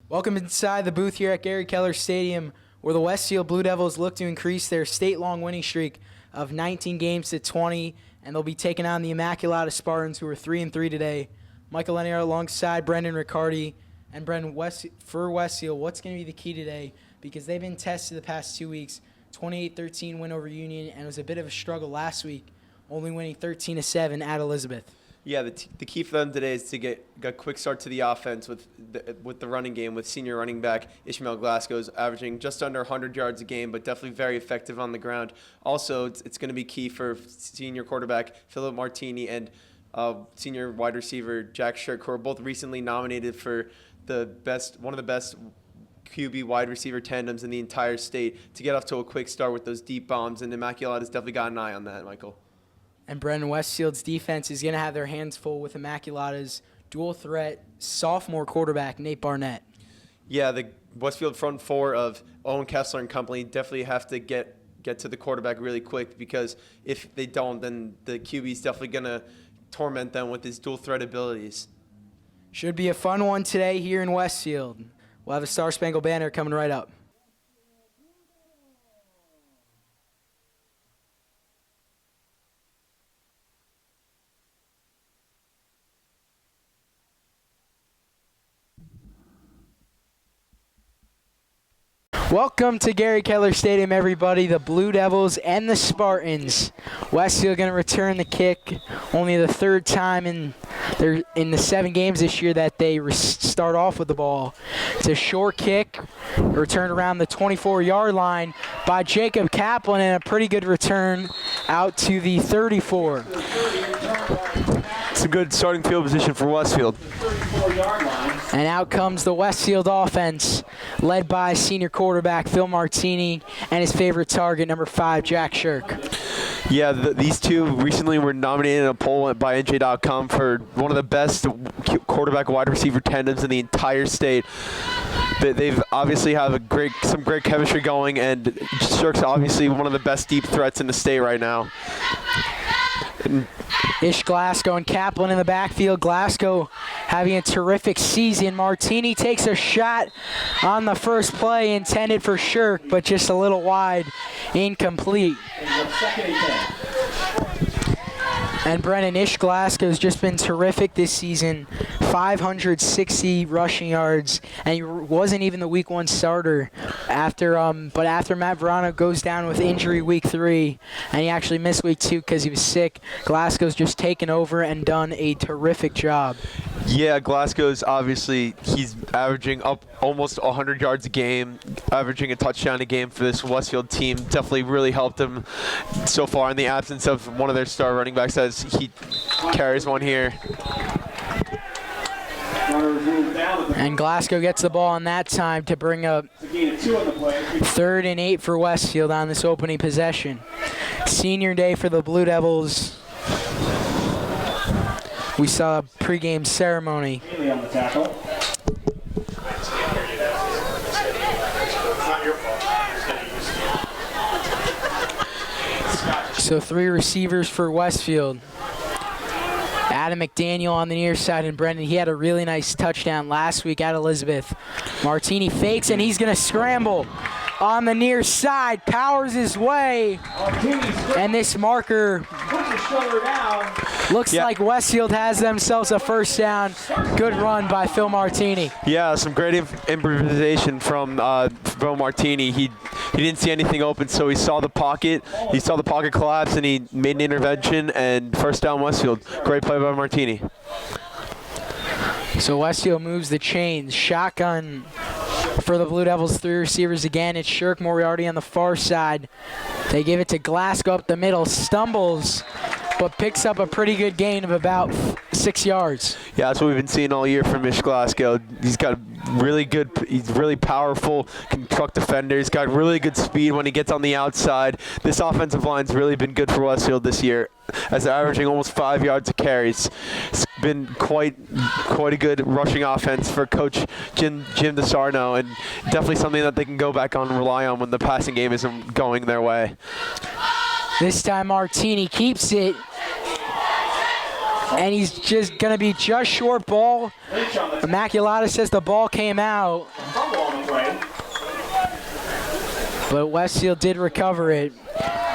Welcome inside the booth here at Gary Keller Stadium, where the Westfield Blue Devils look to increase their state-long winning streak of 19 games to 20, and they'll be taking on the Immaculata Spartans, who are 3-3 today. Michael Lenier alongside Brendan Riccardi. And Brendan, for Westfield, what's going to be the key today? Because they've been tested the past 2 weeks, 28-13 win over Union, and it was a bit of a struggle last week, only winning 13-7 at Elizabeth. Yeah, the key for them today is to get a quick start to the offense with the running game, with senior running back Ishmael Glasgow's averaging just under 100 yards a game, but definitely very effective on the ground. Also, it's going to be key for senior quarterback Philip Martini and senior wide receiver Jack Shirk, who are both recently nominated for one of the best QB wide receiver tandems in the entire state, to get off to a quick start with those deep bombs. And Immaculata's definitely got an eye on that, Michael. And Brendan, Westfield's defense is going to have their hands full with Immaculata's dual threat sophomore quarterback, Nate Barnett. Yeah, the Westfield front four of Owen Kessler and company definitely have to get to the quarterback really quick, because if they don't, then the QB's definitely going to torment them with his dual threat abilities. Should be a fun one today here in Westfield. We'll have a Star Spangled Banner coming right up. Welcome to Gary Keller Stadium, everybody. The Blue Devils and the Spartans. Westfield going to return the kick. Only the third time in the 7 games this year that they start off with the ball. It's a short kick, returned around the 24-yard line by Jacob Kaplan, and a pretty good return out to the 34. It's a good starting field position for Westfield. And out comes the Westfield offense, led by senior quarterback Phil Martini and his favorite target, number 5, Jack Shirk. Yeah, these two recently were nominated in a poll by NJ.com for one of the best quarterback wide receiver tandems in the entire state. They've obviously have some great chemistry going, and Shirk's obviously one of the best deep threats in the state right now. Ish Glasgow and Kaplan in the backfield. Glasgow having a terrific season. Martini takes a shot on the first play intended for Shirk, but just a little wide, incomplete. And Brennan, Ish Glasgow's just been terrific this season. 560 rushing yards, and he wasn't even the week 1 starter but after Matt Verano goes down with injury week 3, and he actually missed week 2 because he was sick, Glasgow's just taken over and done a terrific job. Yeah, Glasgow's obviously, he's averaging up almost 100 yards a game, averaging a touchdown a game for this Westfield team. Definitely really helped them so far in the absence of one of their star running backs, as he carries one here. And Glasgow gets the ball on that time to bring up 3rd and 8 for Westfield on this opening possession. Senior day for the Blue Devils. We saw a pregame ceremony. So 3 receivers for Westfield. Adam McDaniel on the near side, and Brendan, he had a really nice touchdown last week at Elizabeth. Martini fakes, and he's going to scramble on the near side, powers his way, and this marker looks like Westfield has themselves a first down. Good run by Phil Martini. Yeah, some great improvisation from Phil Martini. He didn't see anything open, so he saw the pocket collapse, and he made an intervention, and first down Westfield. Great play by Martini. So Westfield moves the chains. Shotgun for the Blue Devils, 3 receivers again. It's Shirk, Moriarty on the far side. They give it to Glasgow up the middle, stumbles, but picks up a pretty good gain of about 6 yards. Yeah, that's what we've been seeing all year from Ish Glasgow. He's really powerful, can truck defenders. He's got really good speed when he gets on the outside. This offensive line's really been good for Westfield this year, as they're averaging almost 5 yards of carries. It's been quite a good rushing offense for Coach Jim DeSarno, and definitely something that they can go back on and rely on when the passing game isn't going their way. This time Martini keeps it. And he's just going to be just short ball. Immaculata says the ball came out. But Westfield did recover it.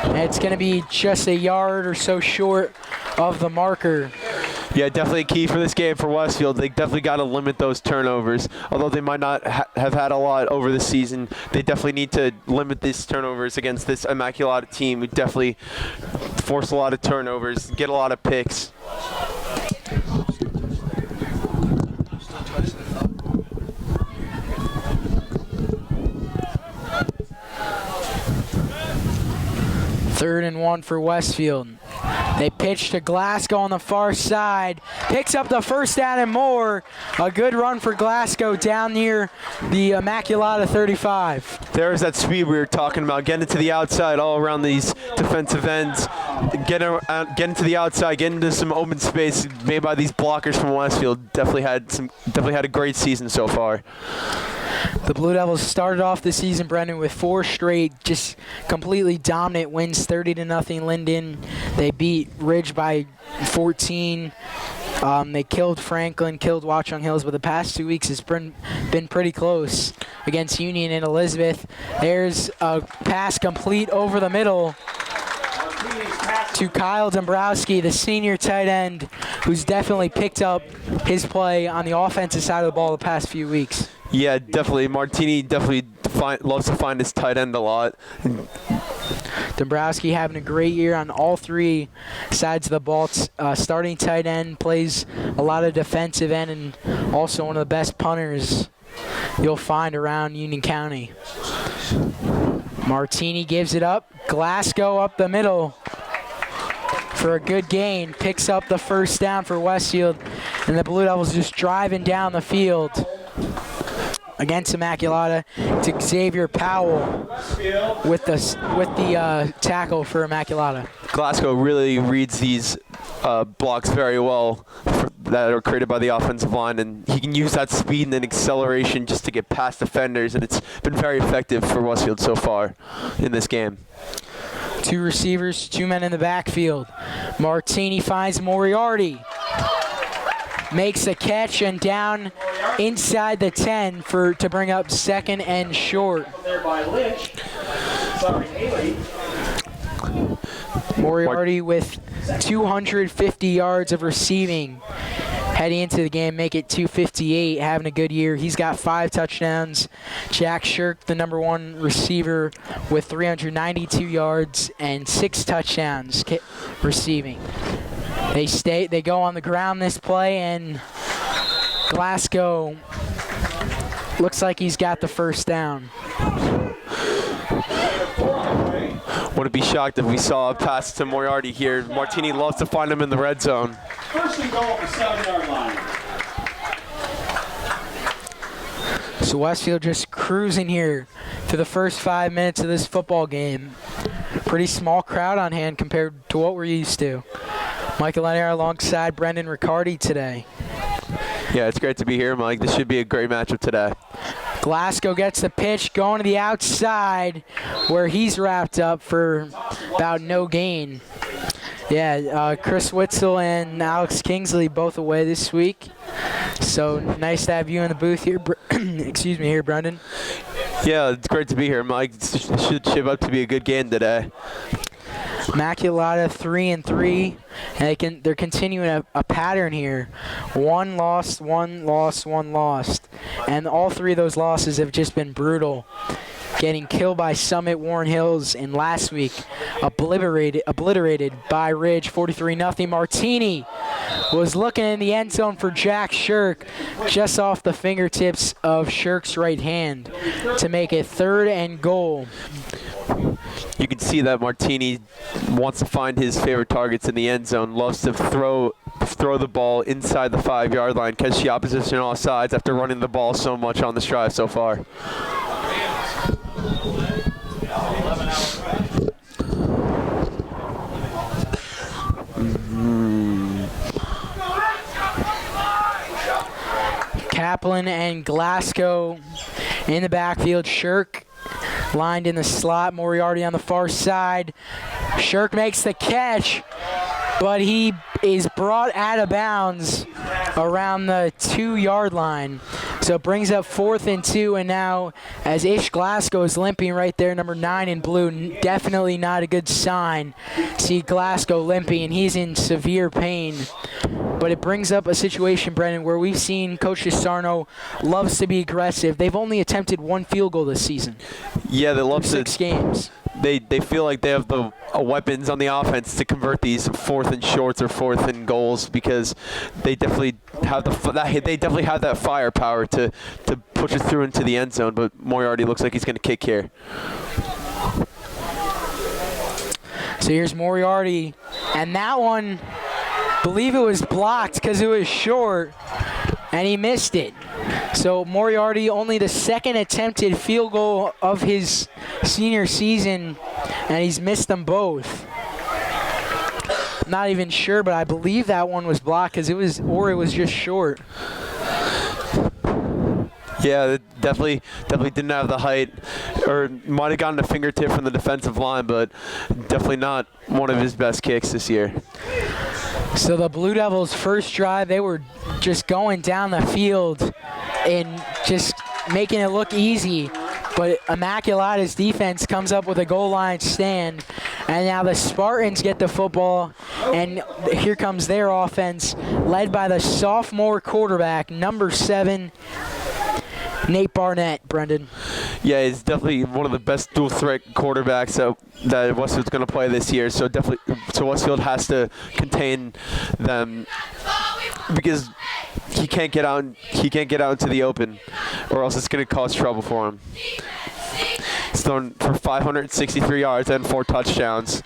And it's going to be just a yard or so short of the marker. Yeah, definitely key for this game for Westfield. They definitely got to limit those turnovers. Although they might not have had a lot over the season, they definitely need to limit these turnovers against this Immaculata team who definitely force a lot of turnovers, get a lot of picks. Third and 1 for Westfield. They pitch to Glasgow on the far side. Picks up the first down and more. A good run for Glasgow down near the Immaculata 35. There's that speed we were talking about, getting to the outside all around these defensive ends, getting to the outside, getting into some open space made by these blockers from Westfield. Definitely had a great season so far. The Blue Devils started off the season, Brendan, with 4 straight just completely dominant wins, 30-0 Linden. They beat Ridge by 14. They killed Franklin, killed Watchung Hills, but the past 2 weeks has been pretty close against Union and Elizabeth. There's a pass complete over the middle to Kyle Dombrowski, the senior tight end, who's definitely picked up his play on the offensive side of the ball the past few weeks. Yeah, definitely. Martini definitely loves to find his tight end a lot. Dombrowski having a great year on all 3 sides of the ball. Starting tight end, plays a lot of defensive end, and also one of the best punters you'll find around Union County. Martini gives it up. Glasgow up the middle for a good gain. Picks up the first down for Westfield, and the Blue Devils just driving down the field against Immaculata to Xavier Powell with the tackle for Immaculata. Glasgow really reads these blocks very well that are created by the offensive line, and he can use that speed and acceleration just to get past defenders, and it's been very effective for Westfield so far in this game. 2 receivers, 2 men in the backfield. Martini finds Moriarty. Makes a catch and down inside the 10 to bring up second and short. Moriarty with 250 yards of receiving heading into the game, make it 258, having a good year. He's got 5 touchdowns. Jack Shirk, the number 1 receiver, with 392 yards and 6 touchdowns receiving. They go on the ground this play, and Glasgow looks like he's got the first down. Wouldn't be shocked if we saw a pass to Moriarty here. Martini loves to find him in the red zone. First and goal at the 7-yard line. So Westfield just cruising here through the first 5 minutes of this football game. Pretty small crowd on hand compared to what we're used to. Michael Lanier alongside Brendan Riccardi today. Yeah, it's great to be here, Mike. This should be a great matchup today. Glasgow gets the pitch, going to the outside where he's wrapped up for about no gain. Yeah, Chris Witzel and Alex Kingsley both away this week. So nice to have you in the booth here. Excuse me, here, Brendan. Yeah, it's great to be here, Mike. It should shape up to be a good game today. Immaculata 3-3, and they're continuing a pattern here. 1 loss, 1 loss, 1 lost, and all 3 of those losses have just been brutal. Getting killed by Summit, Warren Hills, and last week obliterated by Ridge, 43-0. Martini was looking in the end zone for Jack Shirk, just off the fingertips of Shirk's right hand to make it 3rd and goal. You can see that Martini wants to find his favorite targets in the end zone, loves to throw the ball inside the 5-yard line, catch the opposition on all sides after running the ball so much on this drive so far. Kaplan and Glasgow in the backfield. Shirk lined in the slot. Moriarty on the far side. Shirk makes the catch. but he is brought out of bounds around the 2-yard line. So it brings up 4th and 2, and now as Ish Glasgow is limping right there, number 9 in blue, definitely not a good sign. See Glasgow limping, and he's in severe pain. But it brings up a situation, Brendan, where we've seen Coach Sarno loves to be aggressive. They've only attempted 1 field goal this season. Yeah, they love 6 games. They feel like they have the weapons on the offense to convert these 4th and shorts or 4th and goals, because they definitely have that firepower to push it through into the end zone. But Moriarty looks like he's going to kick here. So here's Moriarty, and that one, believe it was blocked because it was short, and he missed it. So Moriarty, only the 2nd attempted field goal of his senior season, and he's missed them both. Not even sure, but I believe that one was blocked because it was just short. Yeah, it definitely didn't have the height, or might have gotten a fingertip from the defensive line, but definitely not one of his best kicks this year. So the Blue Devils' first drive, they were just going down the field and just making it look easy. But Immaculata's defense comes up with a goal line stand. And now the Spartans get the football, and here comes their offense, led by the sophomore quarterback, number 7, Nate Barnett, Brendan. Yeah, he's definitely one of the best dual threat quarterbacks that Westfield's going to play this year. So Westfield has to contain them, because he can't get out into the open, or else it's going to cause trouble for him. He's thrown for 563 yards and 4 touchdowns.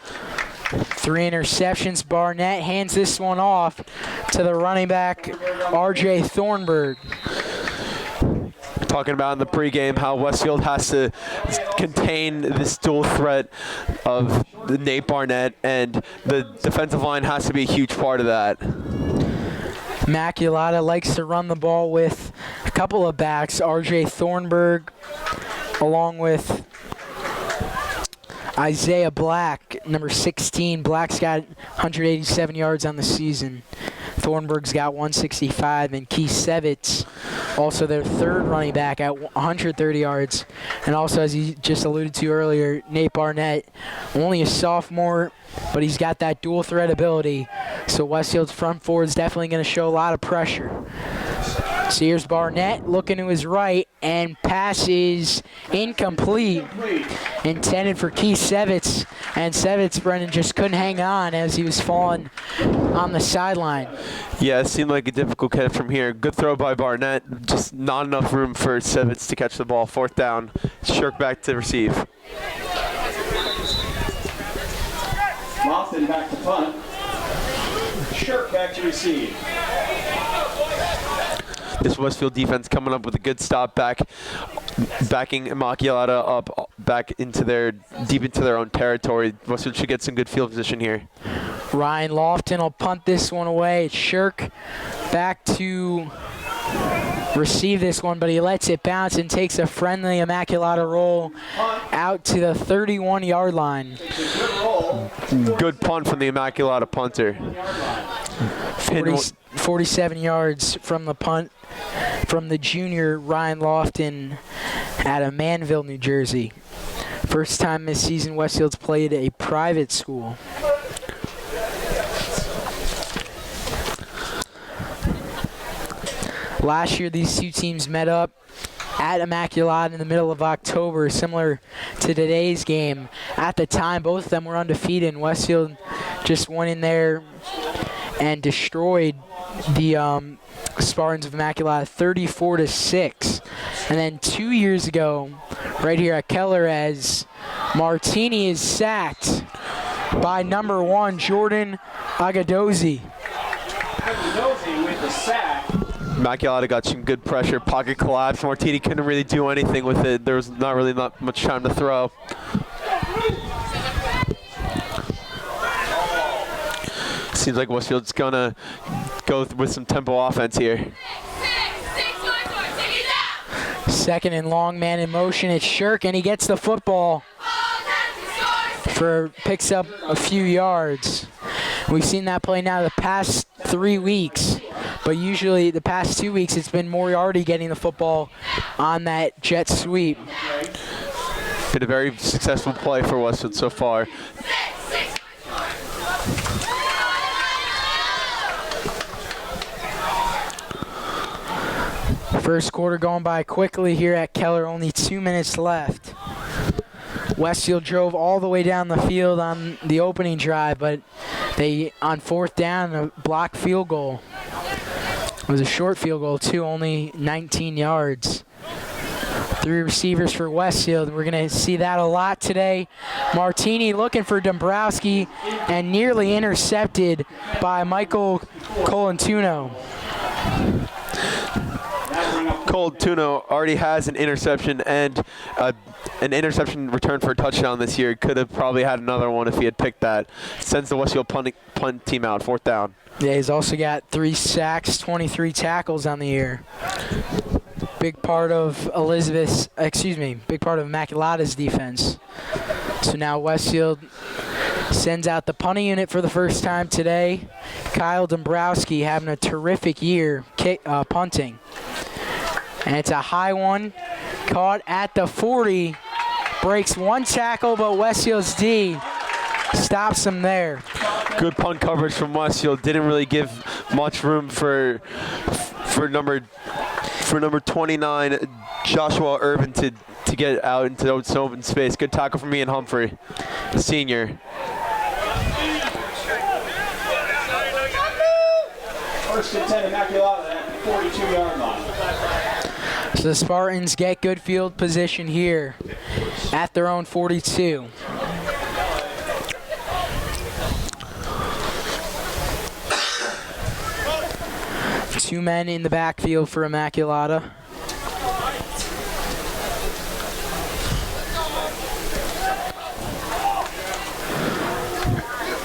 3 interceptions. Barnett hands this one off to the running back, R.J. Thornburg. Talking about in the pregame how Westfield has to contain this dual threat of Nate Barnett, and the defensive line has to be a huge part of that. Immaculata likes to run the ball with a couple of backs, R.J. Thornburg, along with Isaiah Black, number 16. Black's got 187 yards on the season. Thornburg's got 165, and Keith Sevitz, also their 3rd running back, at 130 yards. And also, as you just alluded to earlier, Nate Barnett, only a sophomore, but he's got that dual threat ability. So Westfield's front four is definitely going to show a lot of pressure. So here's Barnett looking to his right, and pass is incomplete. Intended for Keith Sevitz, and Sevitz, Brendan, just couldn't hang on as he was falling on the sideline. Yeah, it seemed like a difficult catch from here. Good throw by Barnett, just not enough room for Sevitz to catch the ball. 4th down, Shirk back to receive. Lofton back to punt. Shirk back to receive. This Westfield defense coming up with a good stop, backing Immaculata up back deep into their own territory. Westfield should get some good field position here. Ryan Lofton will punt this one away. It's Shirk back to receive this one, but he lets it bounce and takes a friendly Immaculata roll out to the 31-yard line. Good punt from the Immaculata punter. 47 yards from the punt from the junior Ryan Lofton out of Manville, New Jersey. First time this season Westfield's played a private school. Last year, these two teams met up at Immaculata in the middle of October, similar to today's game. At the time, both of them were undefeated, and Westfield just went in there and destroyed the Spartans of Immaculata 34-6. And then 2 years ago, right here at Keller, as Martini is sacked by number 1, Jordan Agadozi. Agadozi with the sack. Immaculata got some good pressure, pocket collapse. Martini couldn't really do anything with it. There was not much time to throw. Seems like Westfield's gonna go with some tempo offense here. 2nd and long, man in motion. It's Shirk, and he gets the football. Picks up a few yards. We've seen that play now the past 3 weeks, but usually the past 2 weeks it's been Moriarty getting the football on that jet sweep. Been a very successful play for Westfield so far. First quarter going by quickly here at Keller, only 2 minutes left. Westfield drove all the way down the field on the opening drive, but they, on fourth down, a blocked field goal. It was a short field goal, too, only 19 yards. 3 receivers for Westfield. We're going to see that a lot today. Martini looking for Dombrowski and nearly intercepted by Michael Colantuno. Colantuno already has an interception and an interception return for a touchdown this year. Could have probably had another one if he had picked that. Sends the Westfield punt team out, fourth down. Yeah, he's also got 3 sacks, 23 tackles on the year. Big part of big part of Immaculata's defense. So now Westfield sends out the punting unit for the first time today. Kyle Dombrowski having a terrific year punting. And it's a high one, caught at the 40. Breaks 1 tackle, but Westfield's D stops him there. Good punt coverage from Westfield. Didn't really give much room for number 29, Joshua Irvin, to get out into open space. Good tackle from Ian Humphrey, the senior. First and 10, Immaculata at the 42-yard line. So the Spartans get good field position here at their own 42. Two men in the backfield for Immaculata.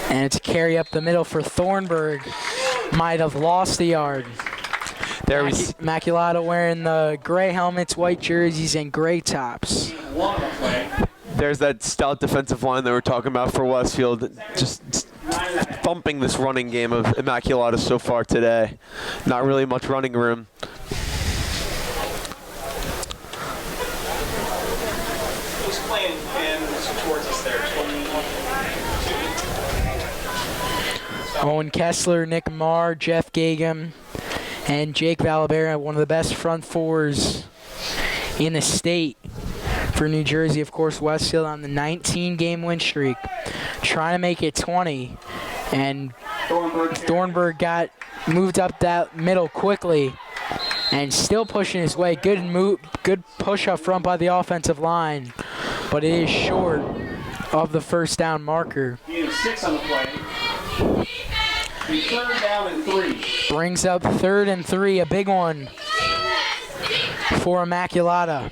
And it's a carry up the middle for Thornburg. Might have lost the yard. There Immaculata wearing the gray helmets, white jerseys, and gray tops. There's that stout defensive line that we're talking about for Westfield. Just thumping this running game of Immaculata so far today. Not really much running room. Who's playing and towards us there? 22. Owen Kessler, Nick Marr, Jeff Gagum, and Jake Valabera, one of the best front fours in the state for New Jersey. Of course, Westfield on the 19-game win streak, trying to make it 20. And Thornburg got moved up that middle quickly and still pushing his way. Good push up front by the offensive line, but it is short of the first down marker. He has 6 on the play. Third down and 3. Brings up 3rd and 3, a big one for Immaculata.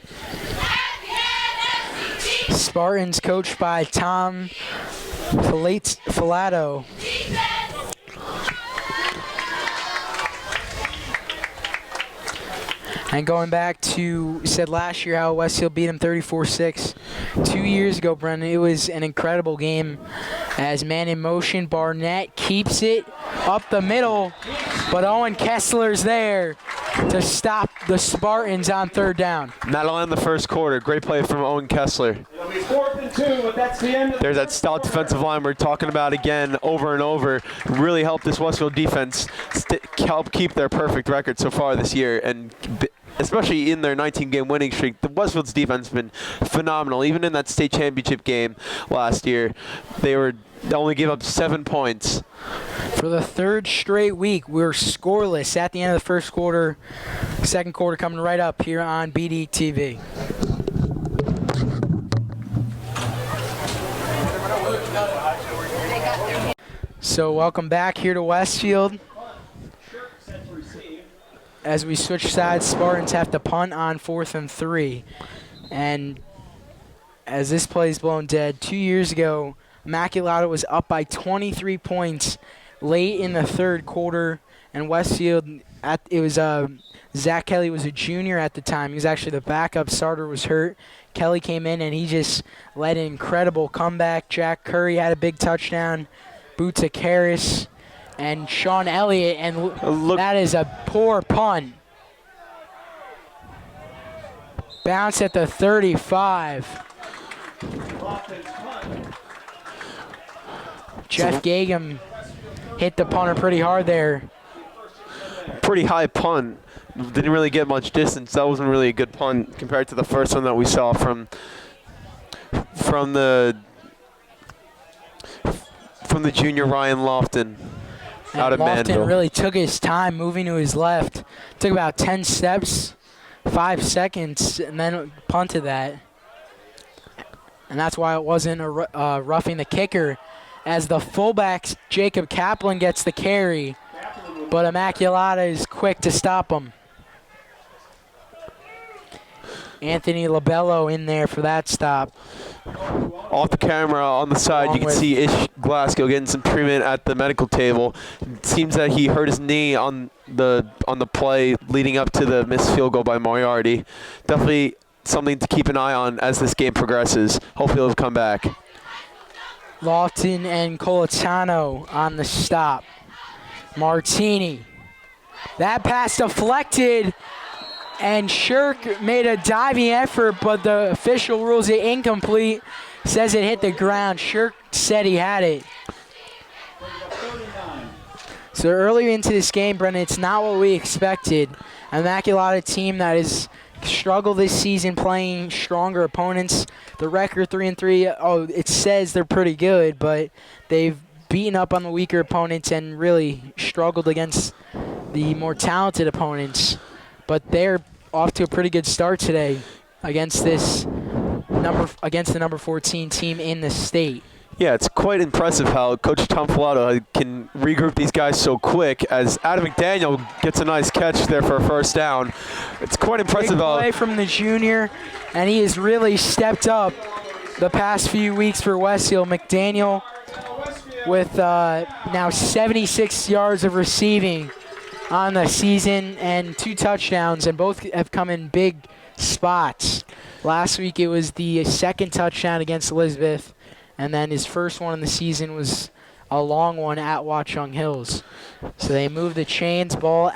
Spartans coached by Tom Filato. And going back to, said last year how Westfield beat him 34-6. 2 years ago, Brendan, it was an incredible game. As man in motion, Barnett keeps it up the middle, but Owen Kessler's there to stop the Spartans on 3rd down. Not only in the first quarter, great play from Owen Kessler. It'll be 4th and 2, but that's the end of There's that stout defensive line we're talking about again over and over. Really helped this Westfield defense help keep their perfect record so far this year, and especially in their 19-game winning streak. The Westfield's defense has been phenomenal. Even in that state championship game last year, they only gave up 7 points. For the 3rd straight week, we're scoreless at the end of the first quarter. Second quarter coming right up here on BDTV. So welcome back here to Westfield. As we switch sides, Spartans have to punt on 4th and 3. And as this play is blown dead, 2 years ago, Immaculata was up by 23 points late in the 3rd quarter, and Westfield, Zach Kelly was a junior at the time. He was actually the backup. Starter was hurt. Kelly came in, and he just led an incredible comeback. Jack Curry had a big touchdown. Boots Harris and Sean Elliott, and Look. that is a poor punt. Bounce at the 35. Jeff Gagum hit the punter pretty hard there. Pretty high punt. Didn't really get much distance. That wasn't really a good punt compared to the first one that we saw from the junior Ryan Lofton out of Lofton Manville. really took his time moving to his left. Took about 10 steps, 5 seconds, and then punted that. And that's why it wasn't a roughing the kicker, as the fullback Jacob Kaplan gets the carry, but Immaculata is quick to stop him. Anthony Labello in there for that stop. Off the camera on the side, you can see Ish Glasgow getting some treatment at the medical table. It seems that he hurt his knee on the play leading up to the missed field goal by Moriarty. Definitely something to keep an eye on as this game progresses. Hopefully he'll come back. Lofton and Colitano on the stop. Martini. That pass deflected, and Shirk made a diving effort, but the official rules it incomplete, says it hit the ground. Shirk said he had it. So early into this game, Brendan, it's not what we expected. Immaculata team that has struggled this season playing stronger opponents. The record 3-3, oh, it says they're pretty good, but they've beaten up on the weaker opponents and really struggled against the more talented opponents. But they're off to a pretty good start today against the number 14 team in the state. Yeah, it's quite impressive how Coach Tom Filato can regroup these guys so quick, as Adam McDaniel gets a nice catch there for a first down. It's quite impressive. Big play from the junior, and he has really stepped up the past few weeks for Westfield. McDaniel with now 76 yards of receiving on the season and 2 touchdowns, and both have come in big spots. Last week it was the second touchdown against Elizabeth, and then his first one in the season was a long one at Watchung Hills. So they moved the chains, ball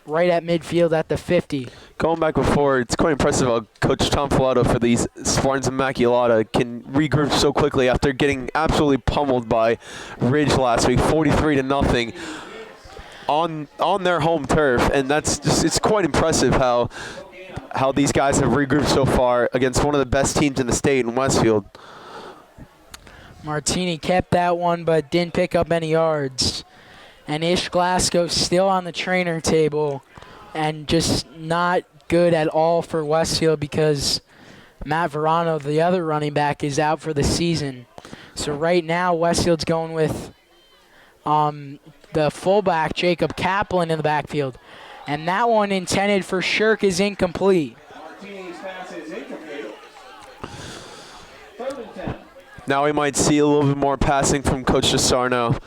right at midfield at the 50. Going back before, it's quite impressive how Coach Tom Filato for these Spartans Immaculata can regroup so quickly after getting absolutely pummeled by Ridge last week, 43-0 on their home turf, and it's quite impressive how these guys have regrouped so far against one of the best teams in the state in Westfield. Martini kept that one but didn't pick up any yards. And Ish Glasgow still on the trainer table and just not good at all for Westfield because Matt Verano, the other running back, is out for the season. So right now Westfield's going with the fullback, Jacob Kaplan, in the backfield. And that one intended for Shirk is incomplete. Now we might see a little bit more passing from Coach DeSarno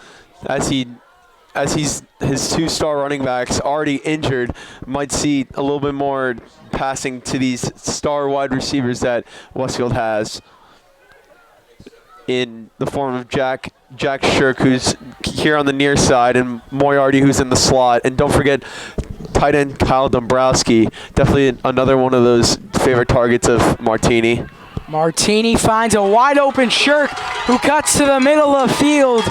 as his 2-star running backs already injured. Might see a little bit more passing to these star wide receivers that Westfield has in the form of Jack Shirk, who's here on the near side, and Moriarty, who's in the slot. And don't forget tight end Kyle Dombrowski, definitely another one of those favorite targets of Martini. Martini finds a wide open Shirk, who cuts to the middle of the field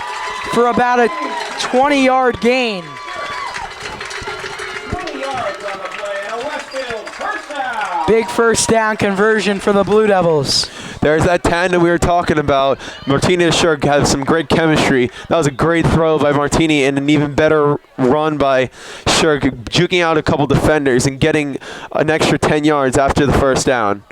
for about a 20-yard gain. 20 yards on the play, and a Westfield first down. Big first down conversion for the Blue Devils. There's that tandem we were talking about. Martini and Shirk have some great chemistry. That was a great throw by Martini and an even better run by Shirk, juking out a couple defenders and getting an extra 10 yards after the first down.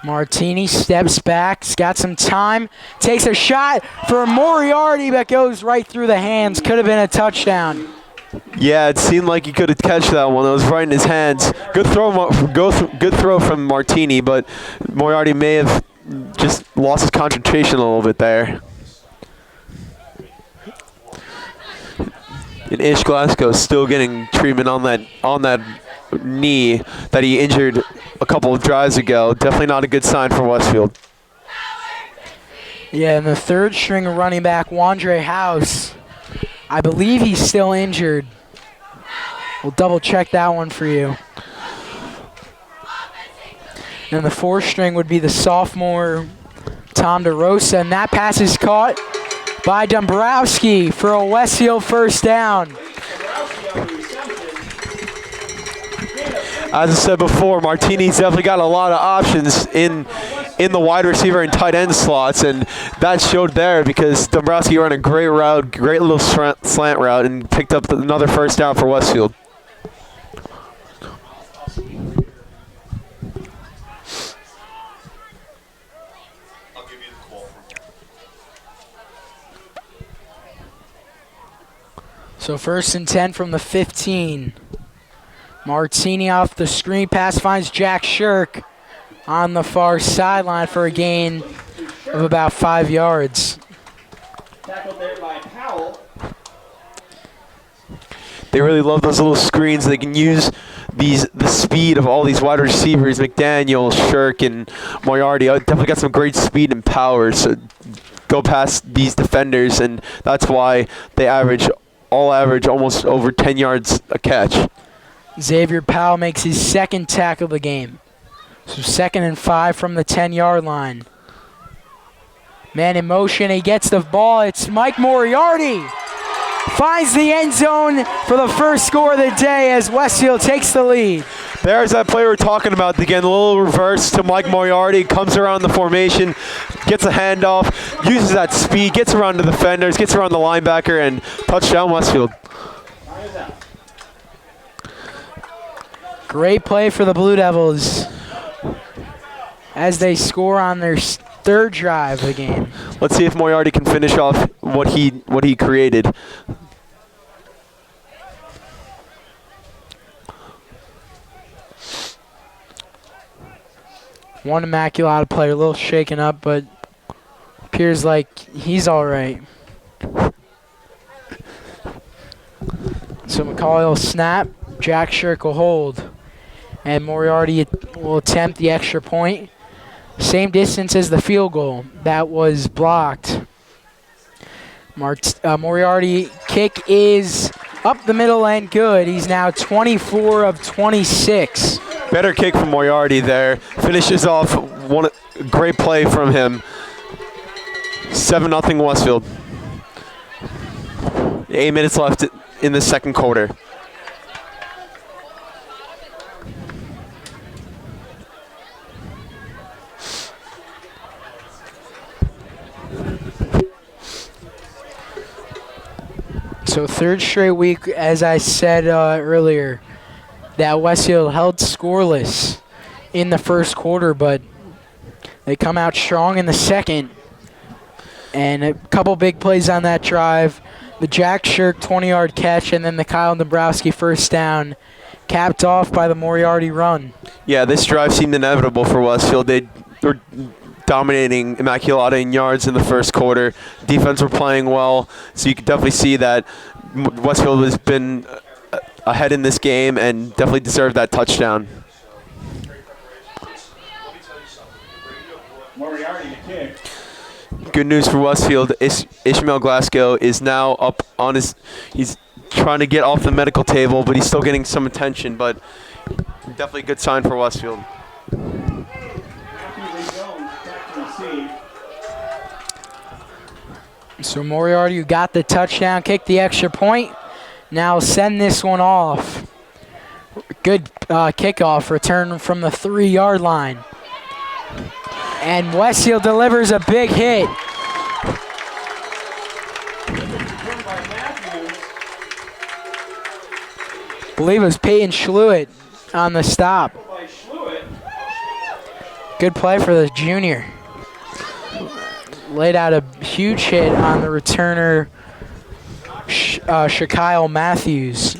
Martini steps back, he's got some time, takes a shot for Moriarty, but goes right through the hands. Could have been a touchdown. Yeah, it seemed like he could have catch that one. It was right in his hands. Good throw from Martini, but Moriarty may have just lost his concentration a little bit there. And Ish Glasgow still getting treatment on that knee that he injured a couple of drives ago. Definitely not a good sign for Westfield. Yeah, and the third string running back, Wandre House, I believe he's still injured. We'll double check that one for you. And the fourth string would be the sophomore, Tom DeRosa, and that pass is caught by Dombrowski for a Westfield first down. As I said before, Martini's definitely got a lot of options in the wide receiver and tight end slots, and that showed there because Dombrowski ran a great route, great little slant route, and picked up another first down for Westfield. So 1st and 10 from the 15. Martini off the screen pass finds Jack Shirk on the far sideline for a gain of about 5 yards. Tackled there by Powell. They really love those little screens. They can use the speed of all these wide receivers, McDaniel, Shirk, and Moriarty. Definitely got some great speed and power. So go past these defenders, and that's why they average almost over 10 yards a catch. Xavier Powell makes his second tackle of the game. So 2nd and 5 from the 10-yard line. Man in motion, he gets the ball. It's Mike Moriarty. Finds the end zone for the first score of the day as Westfield takes the lead. There's that play we're talking about again, a little reverse to Mike Moriarty, comes around the formation, gets a handoff, uses that speed, gets around the defenders, gets around the linebacker, and touchdown Westfield. Great play for the Blue Devils as they score on their third drive of the game. Let's see if Moriarty can finish off what he created. One Immaculata player, a little shaken up, but appears like he's all right. So McCauley will snap, Jack Shirk will hold, and Moriarty will attempt the extra point. Same distance as the field goal. That was blocked. Moriarty kick is up the middle and good. He's now 24 of 26. Better kick from Moriarty there. Finishes off one great play from him. 7-0 Westfield. 8 minutes left in the second quarter. So 3rd straight week, as I said earlier, that Westfield held scoreless in the first quarter, but they come out strong in the second. And a couple big plays on that drive. The Jack Shirk 20-yard catch, and then the Kyle Dombrowski first down, capped off by the Moriarty run. Yeah, this drive seemed inevitable for Westfield. They were dominating Immaculata in yards in the first quarter. Defense were playing well, so you could definitely see that Westfield has been ahead in this game and definitely deserved that touchdown. Good news for Westfield. Ishmael Glasgow is now up on he's trying to get off the medical table, but he's still getting some attention, but definitely a good sign for Westfield. So Moriarty, who got the touchdown, kicked the extra point. Now send this one off. Good kickoff return from the 3-yard line. And Westfield delivers a big hit. I believe it was Peyton Schlewitt on the stop. Good play for the junior. Laid out a huge hit on the returner, Shaquille Matthews.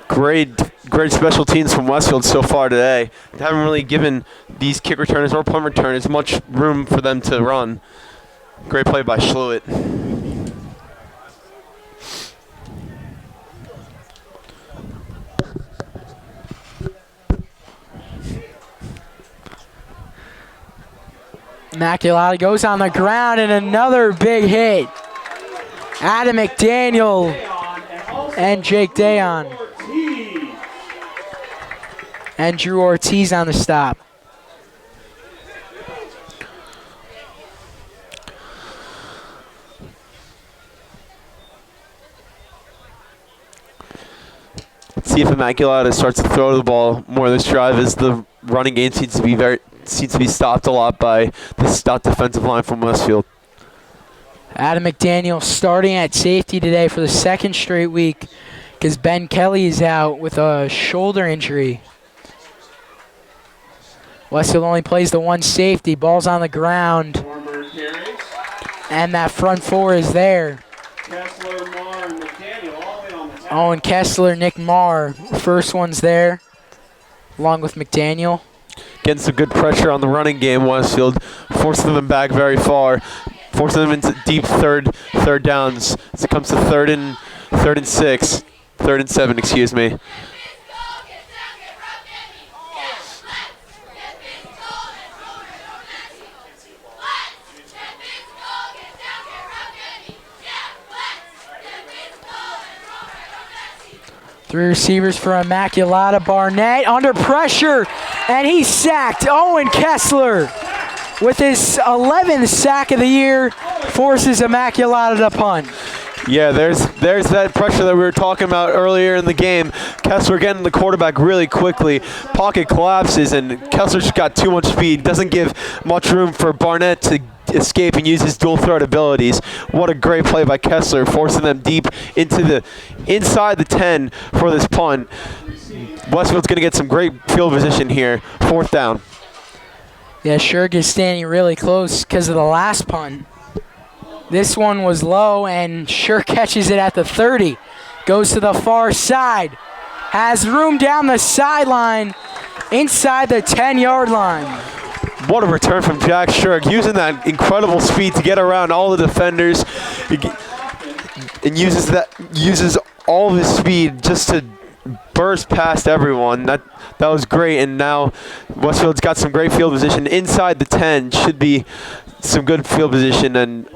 Great special teams from Westfield so far today. They haven't really given these kick returners or punt returners much room for them to run. Great play by Schlewitt. Immaculata goes on the ground and another big hit. Adam McDaniel and Jake Dayon. And Drew Ortiz on the stop. See if Immaculata starts to throw the ball more this drive, as the running game seems to be stopped a lot by the stout defensive line from Westfield. Adam McDaniel starting at safety today for the second straight week because Ben Kelly is out with a shoulder injury. Westfield only plays the one safety. Ball's on the ground. And that front four is there. Kessler, Marr, and McDaniel all in on the tackle. Owen Kessler, Nick Marr. First one's there, along with McDaniel. Getting some good pressure on the running game, Westfield, forcing them back very far, forcing them into deep third downs as it comes to third and 7, excuse me. Three receivers for Immaculata. Barnett under pressure, and he's sacked. Owen Kessler, with his 11th sack of the year, forces Immaculata to punt. Yeah, there's that pressure that we were talking about earlier in the game. Kessler getting the quarterback really quickly. Pocket collapses, and Kessler just got too much speed. Doesn't give much room for Barnett to escape and use his dual threat abilities. What a great play by Kessler, forcing them deep into inside the 10 for this punt. Westfield's going to get some great field position here. 4th down. Yeah, Shirk is standing really close because of the last punt. This one was low, and Shirk catches it at the 30. Goes to the far side. Has room down the sideline inside the 10-yard line. What a return from Jack Shirk, using that incredible speed to get around all the defenders, and uses all of his speed just to burst past everyone. That was great, and now Westfield's got some great field position inside the 10. Should be some good field position and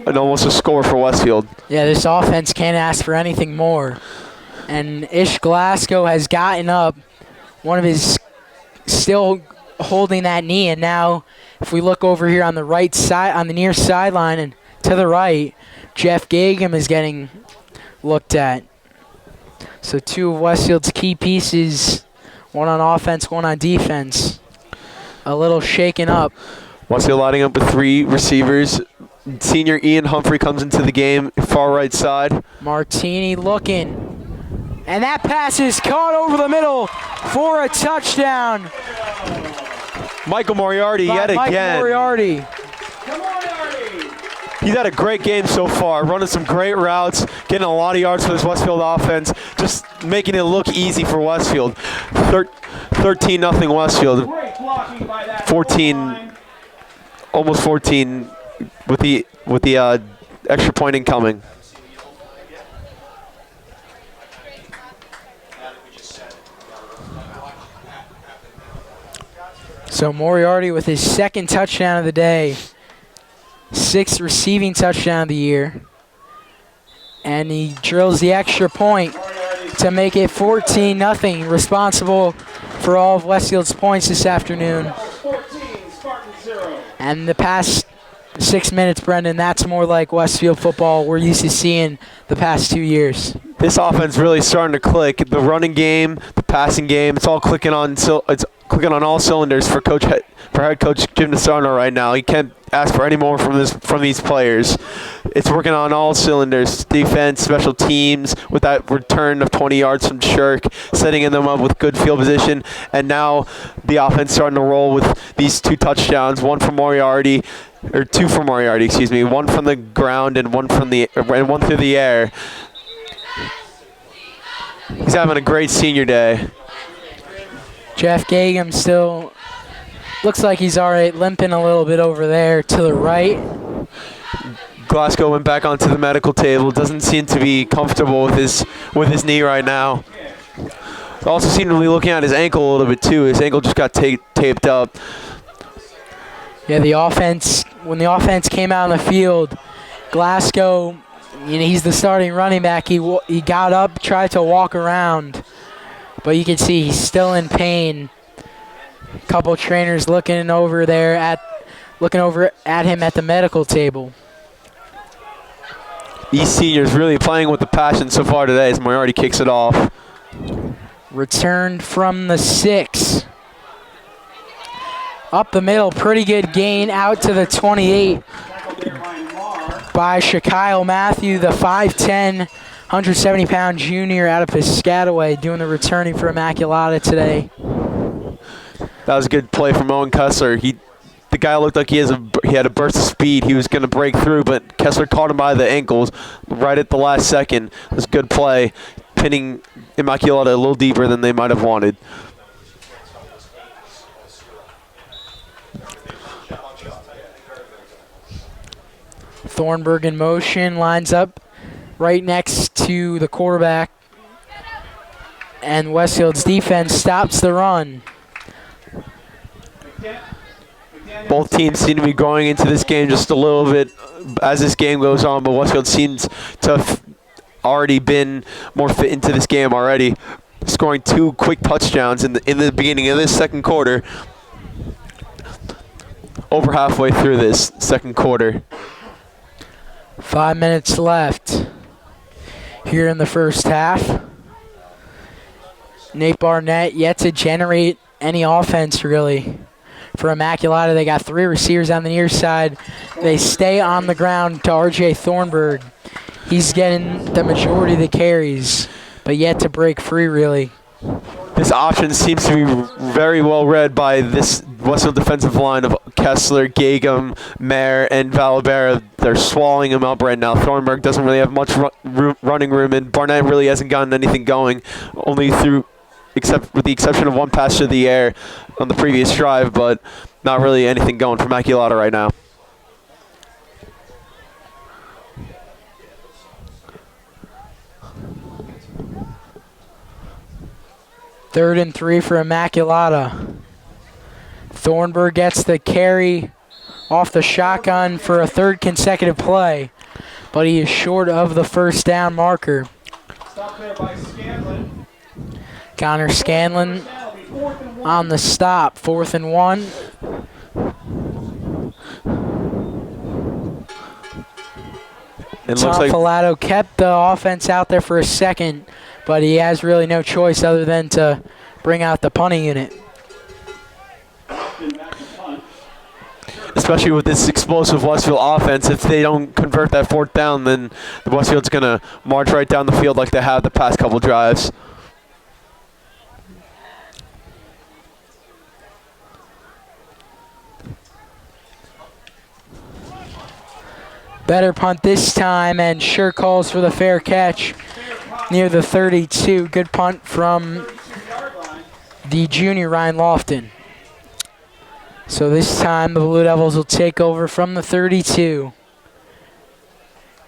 almost a score for Westfield. Yeah, this offense can't ask for anything more. And Ish Glasgow has gotten up. One of his still holding that knee, and now if we look over here on the right side, on the near sideline and to the right, Jeff Gagum is getting looked at. So two of Westfield's key pieces, one on offense, one on defense, a little shaken up. Westfield lining up with 3 receivers. Senior Ian Humphrey comes into the game, far right side. Martini looking, and that pass is caught over the middle for a touchdown. Michael Moriarty yet Michael again. Moriarty. He's had a great game so far, running some great routes, getting a lot of yards for this Westfield offense, just making it look easy for Westfield. 13-0 Westfield. 14, almost 14 with the extra point incoming. So Moriarty with his 2nd touchdown of the day, 6th receiving touchdown of the year, and he drills the extra point to make it 14-0, responsible for all of Westfield's points this afternoon. And the past 6 minutes, Brendan, that's more like Westfield football we're used to seeing the past 2 years. This offense really starting to click. The running game, the passing game, it's all clicking on. It's clicking on all cylinders for head coach Jim DeSarno right now. He can't ask for any more from these players. It's working on all cylinders: defense, special teams, with that return of 20 yards from Shirk, setting them up with good field position, and now the offense starting to roll with these 2 touchdowns, one from Moriarty, or 2 from Moriarty, excuse me, one from the ground and one through the air. He's having a great senior day. Jeff Gagum still looks like he's all right, limping a little bit over there to the right. Glasgow went back onto the medical table. Doesn't seem to be comfortable with his knee right now. Also seem to be looking at his ankle a little bit too. His ankle just got taped up. Yeah, when the offense came out on the field, Glasgow, he's the starting running back. He got up, tried to walk around, but you can see he's still in pain. A couple trainers looking over at him at the medical table. These seniors really playing with the passion so far today as Moriarty kicks it off. Returned from the 6. Up the middle, pretty good gain out to the 28 by Shaquille Matthew, the 5'10", 170-pound junior out of Piscataway, doing the returning for Immaculata today. That was a good play from Owen Kessler. The guy looked like he had a burst of speed. He was going to break through, but Kessler caught him by the ankles right at the last second. It was a good play, pinning Immaculata a little deeper than they might have wanted. Thornburg in motion, lines up right next to the quarterback, and Westfield's defense stops the run. Both teams seem to be going into this game just a little bit as this game goes on, but Westfield seems to have already been more fit into this game already, scoring 2 quick touchdowns in the beginning of this second quarter, over halfway through this second quarter. 5 minutes left here in the first half. Nate Barnett yet to generate any offense, really. For Immaculata, they got 3 receivers on the near side. They stay on the ground to R.J. Thornburg. He's getting the majority of the carries, but yet to break free, really. This option seems to be very well read by this Westfield defensive line of Kessler, Gagum, Mayer, and Valabera. They're swallowing him up right now. Thornburg doesn't really have much running room, and Barnett really hasn't gotten anything going, except with the exception of 1 pass to the air on the previous drive, but not really anything going for Immaculata right now. Third and 3 for Immaculata. Thornburg gets the carry off the shotgun for a 3rd consecutive play, but he is short of the first down marker. Stop there by Scanlon. Connor Scanlon on the stop, 4th and 1. It Tom looks like Filato kept the offense out there for a second, but he has really no choice other than to bring out the punting unit. especially with this explosive Westfield offense, if they don't convert that 4th down, then the Westfield's going to march right down the field like they have the past couple drives. Better punt this time, and sure calls for the fair catch near the 32. Good punt from the junior Ryan Lofton. So this time the Blue Devils will take over from the 32.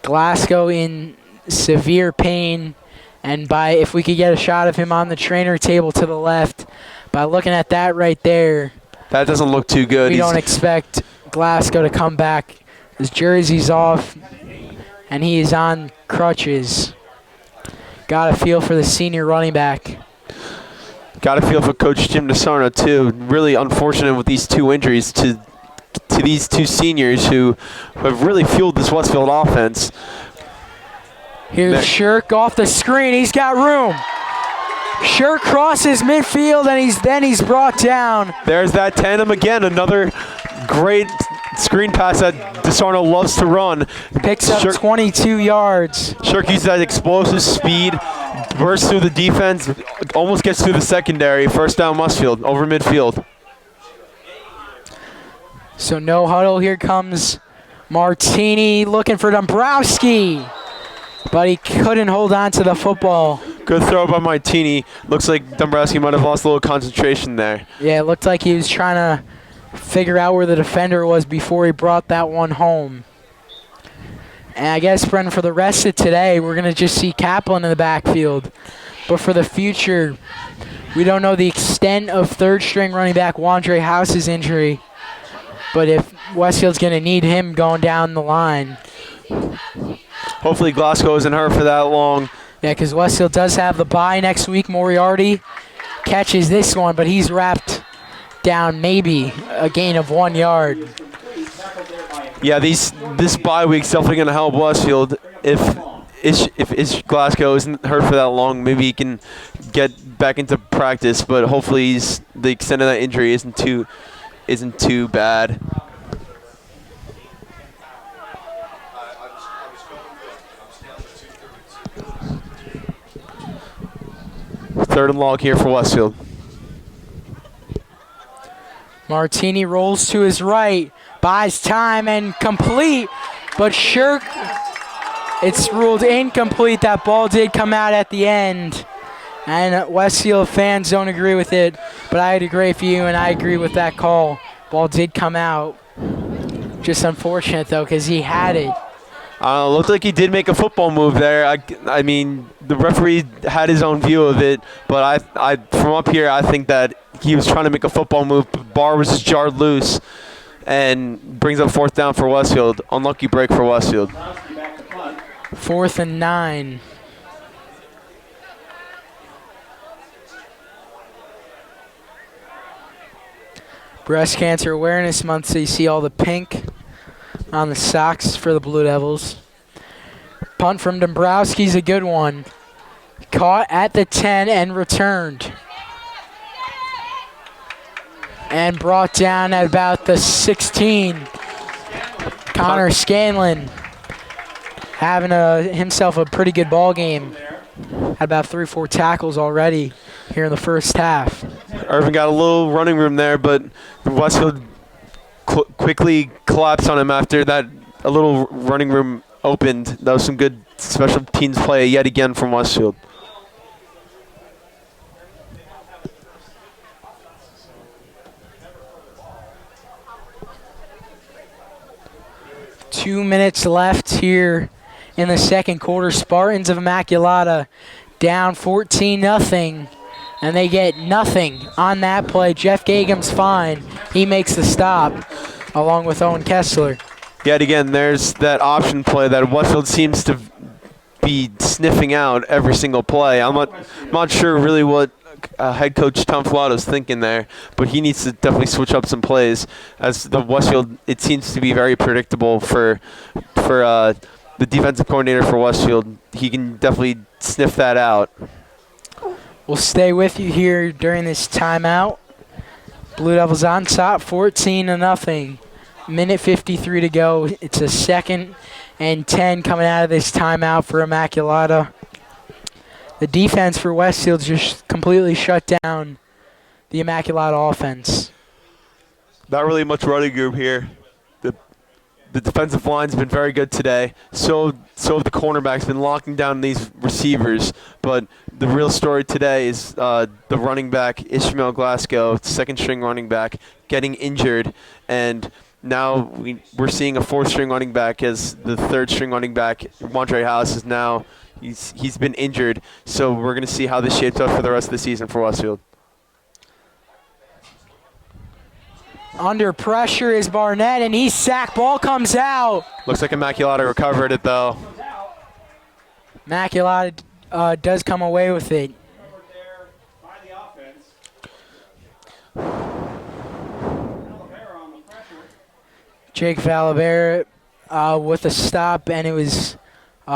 Glasgow in severe pain, and if we could get a shot of him on the trainer table to the left, by looking at that right there, that doesn't look too good. We don't expect Glasgow to come back. His jersey's off, and he is on crutches. Got a feel for the senior running back. Got a feel for Coach Jim DeSarno, too. Really unfortunate with these 2 injuries to these 2 seniors who have really fueled this Westfield offense. Here's Shirk off the screen. He's got room. Shirk crosses midfield, and he's brought down. There's that tandem again. Another great screen pass that DeSarno loves to run. Picks up 22 yards. Shirk uses that explosive speed, bursts through the defense, almost gets through the secondary. First down Westfield, over midfield. So no huddle. Here comes Martini looking for Dombrowski, but he couldn't hold on to the football. Good throw by Martini. Looks like Dombrowski might have lost a little concentration there. Yeah, it looked like he was trying to figure out where the defender was before he brought that one home. And I guess, Brendan, for the rest of today, we're going to just see Kaplan in the backfield. But for the future, we don't know the extent of third-string running back Wandre House's injury. But if Westfield's going to need him going down the line. Hopefully Glasgow isn't hurt for that long. Yeah, because Westfield does have the bye next week. Moriarty catches this one, but he's wrapped down maybe a gain of 1 yard. Yeah, this bye week's definitely going to help Westfield. If Glasgow isn't hurt for that long, maybe he can get back into practice. But hopefully the extent of that injury isn't too bad. Third and long here for Westfield. Martini rolls to his right, buys time and complete, but Shirk, it's ruled incomplete. That ball did come out at the end, and Westfield fans don't agree with it, but I had a great view and I agree with that call. Ball did come out. Just unfortunate though, because he had it. Looked like he did make a football move there. I mean, the referee had his own view of it, but I from up here, I think that he was trying to make a football move. But bar was just jarred loose and brings up 4th down for Westfield. Unlucky break for Westfield. 4th and 9. Breast Cancer Awareness Month, so you see all the pink on the socks for the Blue Devils. Punt from Dombrowski's a good one. Caught at the 10 and returned. And brought down at about the 16. Connor Scanlon having himself a pretty good ball game. Had about 3-4 tackles already here in the first half. Irvin got a little running room there, but Westfield quickly collapsed on him after that. A little running room opened. That was some good special teams play yet again from Westfield. Two minutes left here in the second quarter. Spartans of Immaculata down 14-0, and they get nothing on that play. Jeff Gagem's fine. He makes the stop along with Owen Kessler. Yet again, there's that option play that Westfield seems to be sniffing out every single play. I'm not sure really what head coach Tom Filato's thinking there, but he needs to definitely switch up some plays. As the Westfield, it seems to be very predictable for the defensive coordinator for Westfield. He can definitely sniff that out. We'll stay with you here during this timeout. Blue Devils on top, 14-0. Minute 53 to go. It's a 2nd and 10 coming out of this timeout for Immaculata. The defense for Westfield just completely shut down the Immaculata offense. Not really much running room here. The defensive line's been very good today. So have the cornerbacks been locking down these receivers. But the real story today is the running back, Ishmael Glasgow, 2nd-string running back, getting injured. And now we're seeing a 4th-string running back as the 3rd-string running back. Montre House is now he's been injured. So we're going to see how this shapes up for the rest of the season for Westfield. Under pressure is Barnett, and he's sacked. Ball comes out. Looks like Immaculata recovered it, though. Immaculata does come away with it. Jake Valivera with a stop, and it was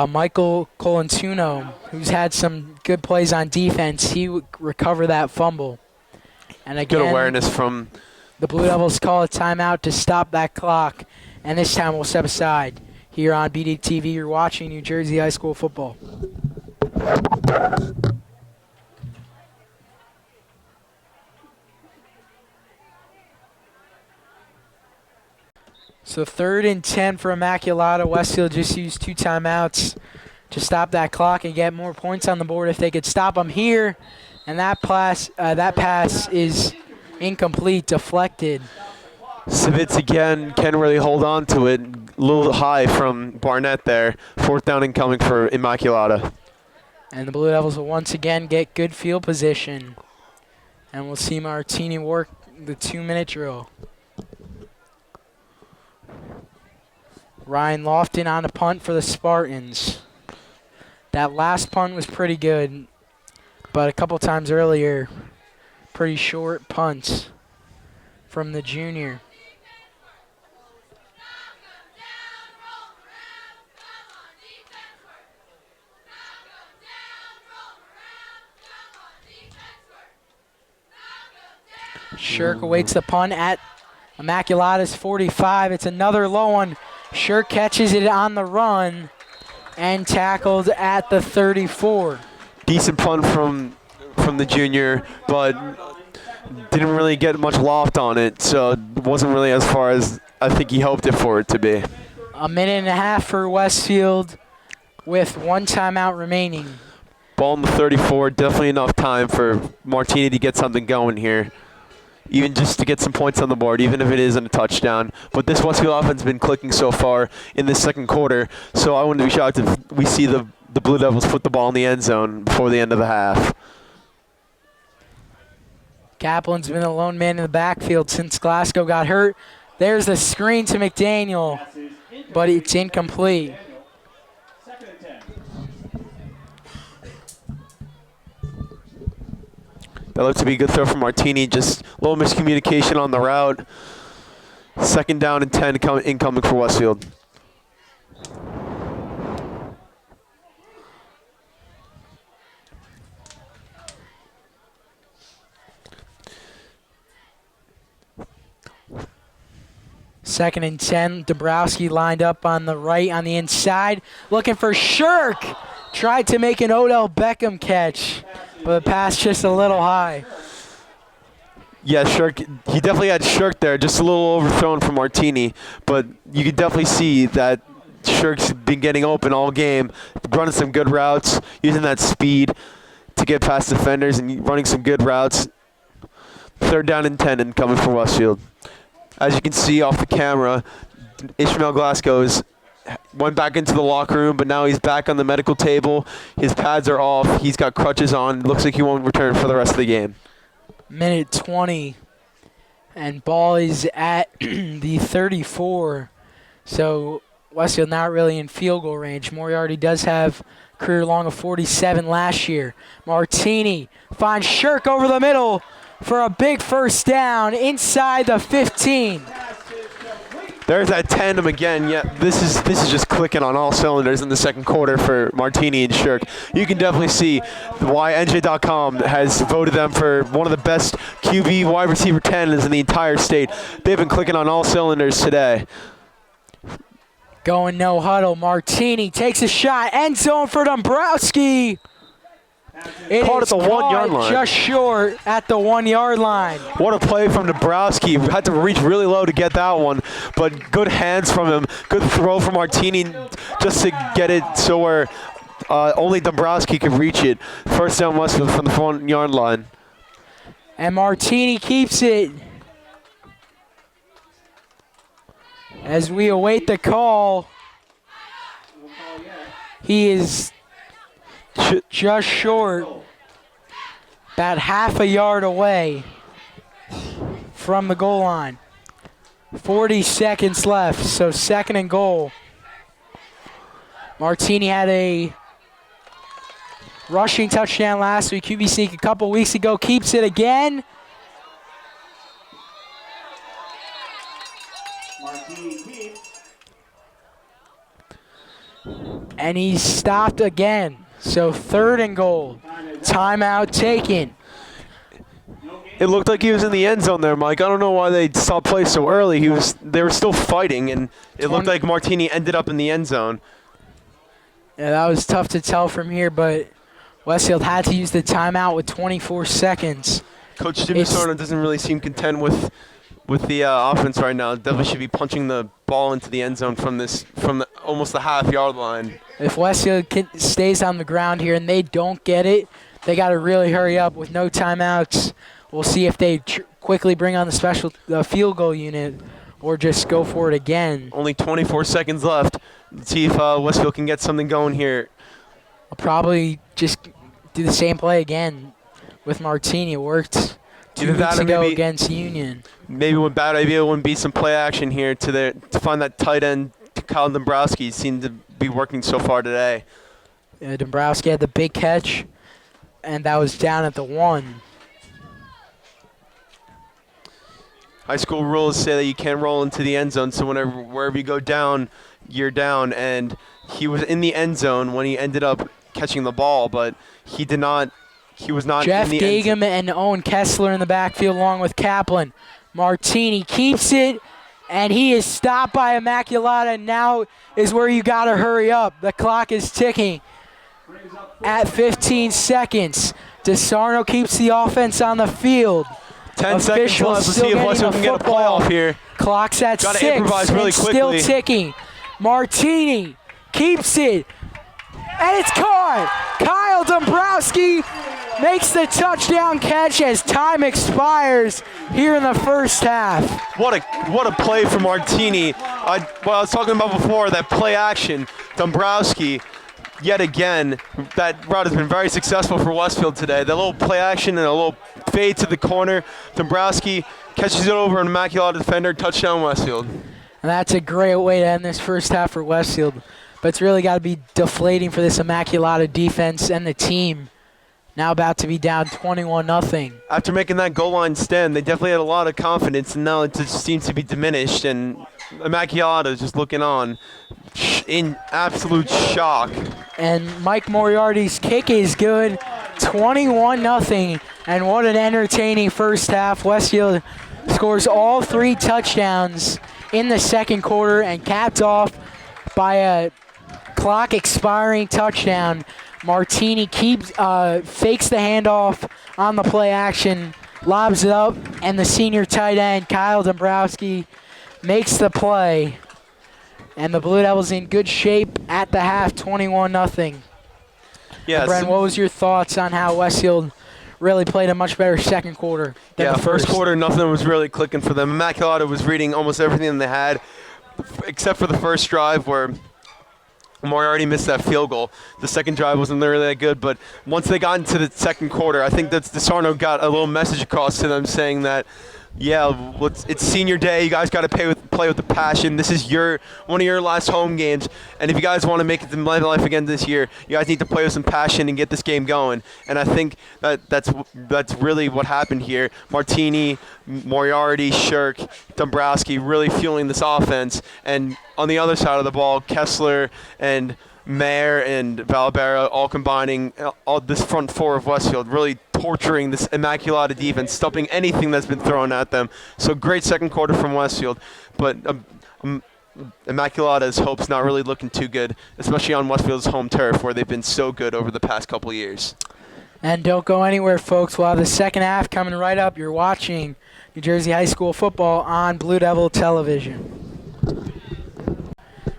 Michael Colantuno, who's had some good plays on defense. He would recover that fumble. And again, good awareness from the Blue Devils call a timeout to stop that clock, and this time we'll step aside. Here on BDTV, you're watching New Jersey High School football. So 3rd and 10 for Immaculata. Westfield just used 2 timeouts to stop that clock and get more points on the board if they could stop them here. And that pass is incomplete, deflected. Savitz again can't really hold on to it. A little high from Barnett there. 4th down incoming for Immaculata. And the Blue Devils will once again get good field position. And we'll see Martini work the 2-minute drill. Ryan Lofton on a punt for the Spartans. That last punt was pretty good, but a couple times earlier, pretty short punts from the junior. Shirk awaits the punt at Immaculata's 45. It's another low one. Shirk catches it on the run and tackled at the 34. Decent punt from the junior, but didn't really get much loft on it, so it wasn't really as far as I think he hoped it for it to be. A minute and a half for Westfield with one timeout remaining. Ball in the 34, definitely enough time for Martini to get something going here. Even just to get some points on the board, even if it isn't a touchdown. But this Westfield offense has been clicking so far in this second quarter, so I wouldn't be shocked if we see the Blue Devils put the ball in the end zone before the end of the half. Kaplan's been the lone man in the backfield since Glasgow got hurt. There's the screen to McDaniel, but it's incomplete. Second and 10. That looked to be a good throw from Martini, just a little miscommunication on the route. Second down and 10 incoming for Westfield. Second and 10, Dabrowski lined up on the right on the inside, looking for Shirk. Tried to make an Odell Beckham catch, but the pass just a little high. Yeah, Shirk, he definitely had Shirk there, just a little overthrown from Martini, but you can definitely see that Shirk's been getting open all game, running some good routes, using that speed to get past defenders and running some good routes. Third down and 10 incoming for Westfield. As you can see off the camera, Ishmael Glasgow's went back into the locker room, but now he's back on the medical table. His pads are off. He's got crutches on. Looks like he won't return for the rest of the game. Minute 20, and ball is at the 34. So Westfield not really in field goal range. Moriarty does have career long of 47 last year. Martini finds Shirk over the middle for a big first down inside the 15. There's that tandem again. Yeah, this is just clicking on all cylinders in the second quarter for Martini and Shirk. You can definitely see why NJ.com has voted them for one of the best QB wide receiver tandems in the entire state. They've been clicking on all cylinders today. Going no huddle. Martini takes a shot. End zone for Dombrowski. It Caught is at the 1 yard line. Just short at the 1 yard line. What a play from Dombrowski. Had to reach really low to get that one, but good hands from him. Good throw from Martini just to get it so where only Dombrowski could reach it. First down Westfield from the 1 yard line. And Martini keeps it as we await the call. He is just short, about half a yard away from the goal line. 40 seconds left, so second and goal. Martini had a rushing touchdown last week. QB sneak a couple weeks ago, keeps it again. And he's stopped again. So third and goal. Timeout taken. It looked like he was in the end zone there, Mike. I don't know why they stopped play so early. They were still fighting, and it looked like Martini ended up in the end zone. Yeah, that was tough to tell from here, but Westfield had to use the timeout with 24 seconds. Coach Stivisarno doesn't really seem content with the offense right now. Definitely should be punching the ball into the end zone from almost the half-yard line. If Westfield stays on the ground here and they don't get it, they got to really hurry up with no timeouts. We'll see if they quickly bring on the special field goal unit or just go for it again. Only 24 seconds left. Let's see if Westfield can get something going here. I'll probably just do the same play again with Martini. It worked 2 weeks ago against Union. Maybe one bad idea wouldn't be some play action here to find that tight end to Kyle Dombrowski seemed to be working so far today. Dombrowski had the big catch, and that was down at the 1. High school rules say that you can't roll into the end zone, so wherever you go down, you're down. And he was in the end zone when he ended up catching the ball, but he was not Jeff in the end zone. Gagum and Owen Kessler in the backfield along with Kaplan. Martini keeps it, and he is stopped by Immaculata. Now is where you got to hurry up. The clock is ticking at 15 seconds. DeSarno keeps the offense on the field. 10 seconds left to see if Westfield can get a playoff here. Clock's at Gotta 6. improvise really it's quickly. still ticking. Martini keeps it, and it's caught. Kyle Dombrowski makes the touchdown catch as time expires here in the first half. What a play from Martini. What I was talking about before, that play action. Dombrowski, yet again, that route has been very successful for Westfield today. That little play action and a little fade to the corner. Dombrowski catches it over an Immaculata defender, touchdown Westfield. And that's a great way to end this first half for Westfield. But it's really got to be deflating for this Immaculata defense and the team. Now about to be down 21-0. After making that goal line stand, they definitely had a lot of confidence, and now it just seems to be diminished. And Immaculata is just looking on in absolute shock. And Mike Moriarty's kick is good, 21-0. And what an entertaining first half. Westfield scores all 3 touchdowns in the second quarter and capped off by a clock expiring touchdown. Martini fakes the handoff on the play action, lobs it up, and the senior tight end, Kyle Dombrowski, makes the play. And the Blue Devils in good shape at the half, 21-0. Yes. Bren, what was your thoughts on how Westfield really played a much better second quarter than the first quarter, nothing was really clicking for them. Immaculata was reading almost everything they had, except for the first drive where Moriarty missed that field goal. The second drive wasn't really that good, but once they got into the second quarter, I think that DeSarno got a little message across to them saying that, yeah, it's senior day. You guys got to play with the passion. This is one of your last home games, and if you guys want to make it to life again this year, you guys need to play with some passion and get this game going. And I think that's really what happened here. Martini, Moriarty, Shirk, Dombrowski really fueling this offense, and on the other side of the ball, Kessler and Mayer and Valbera all combining all this front four of Westfield, really torturing this Immaculata defense, stopping anything that's been thrown at them. So great second quarter from Westfield, but Immaculata's hopes not really looking too good, especially on Westfield's home turf where they've been so good over the past couple of years. And don't go anywhere, folks. We'll have the second half coming right up. You're watching New Jersey High School football on Blue Devil Television.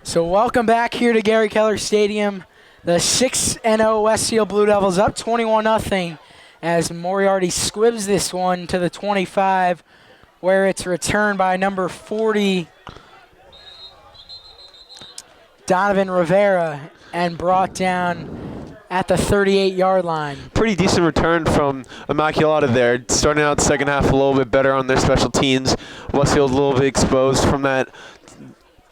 So welcome back here to Gary Keller Stadium. The 6-0 Westfield Blue Devils up 21-0 as Moriarty squibs this one to the 25, where it's returned by number 40, Donovan Rivera, and brought down at the 38-yard line. Pretty decent return from Immaculata there. Starting out the second half a little bit better on their special teams. Westfield a little bit exposed from that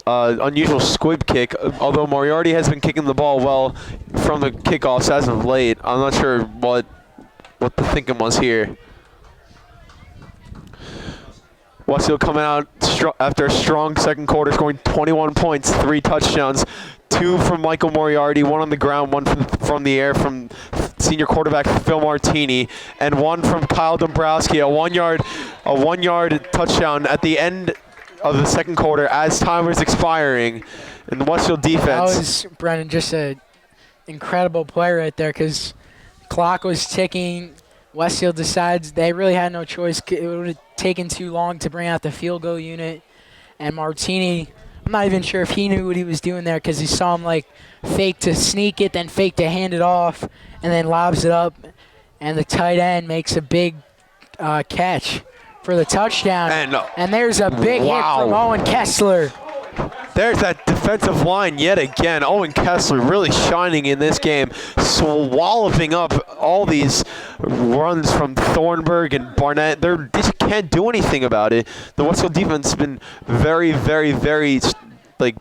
unusual squib kick, although Moriarty has been kicking the ball well from the kickoffs as of late. I'm not sure what the thinking was here. Westfield coming out after a strong second quarter, scoring 21 points, 3 touchdowns, 2 from Michael Moriarty, 1 on the ground, 1 from the air from senior quarterback Phil Martini, and 1 from Kyle Dombrowski, a one-yard touchdown at the end of the second quarter as time was expiring. And the Westfield defense. That was, Brennan, just an incredible play right there because clock was ticking. Westfield decides they really had no choice. It would have taken too long to bring out the field goal unit. And Martini, I'm not even sure if he knew what he was doing there because he saw him like fake to sneak it, then fake to hand it off, and then lobs it up. And the tight end makes a big catch for the touchdown. And there's a big hit from Owen Kessler. There's that defensive line yet again. Owen Kessler really shining in this game, swallowing up all these runs from Thornburg and Barnett. They just can't do anything about it. The Westfield defense has been very, very, very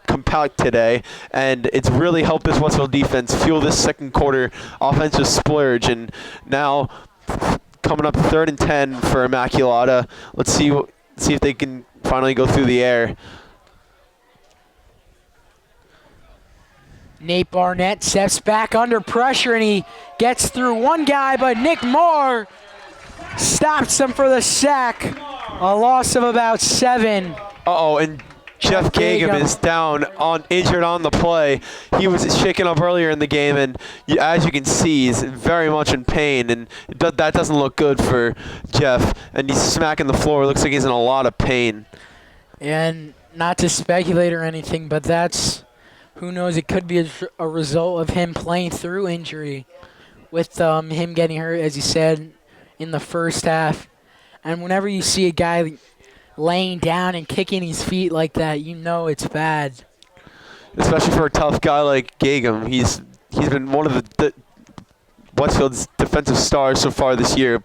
compact today, and it's really helped this Westfield defense fuel this second quarter offensive splurge. And now coming up 3rd and 10 for Immaculata. Let's see if they can finally go through the air. Nate Barnett steps back under pressure, and he gets through one guy, but Nick Moore stops him for the sack. A loss of about 7. Uh-oh, and Jeff Gagum is down, injured on the play. He was shaken up earlier in the game, and as you can see, he's very much in pain, and that doesn't look good for Jeff. And he's smacking the floor. Looks like he's in a lot of pain. And not to speculate or anything, but who knows, it could be a result of him playing through injury with him getting hurt, as you said, in the first half. And whenever you see a guy laying down and kicking his feet like that, you know it's bad. Especially for a tough guy like Gagum. He's been one of the Westfield's defensive stars so far this year.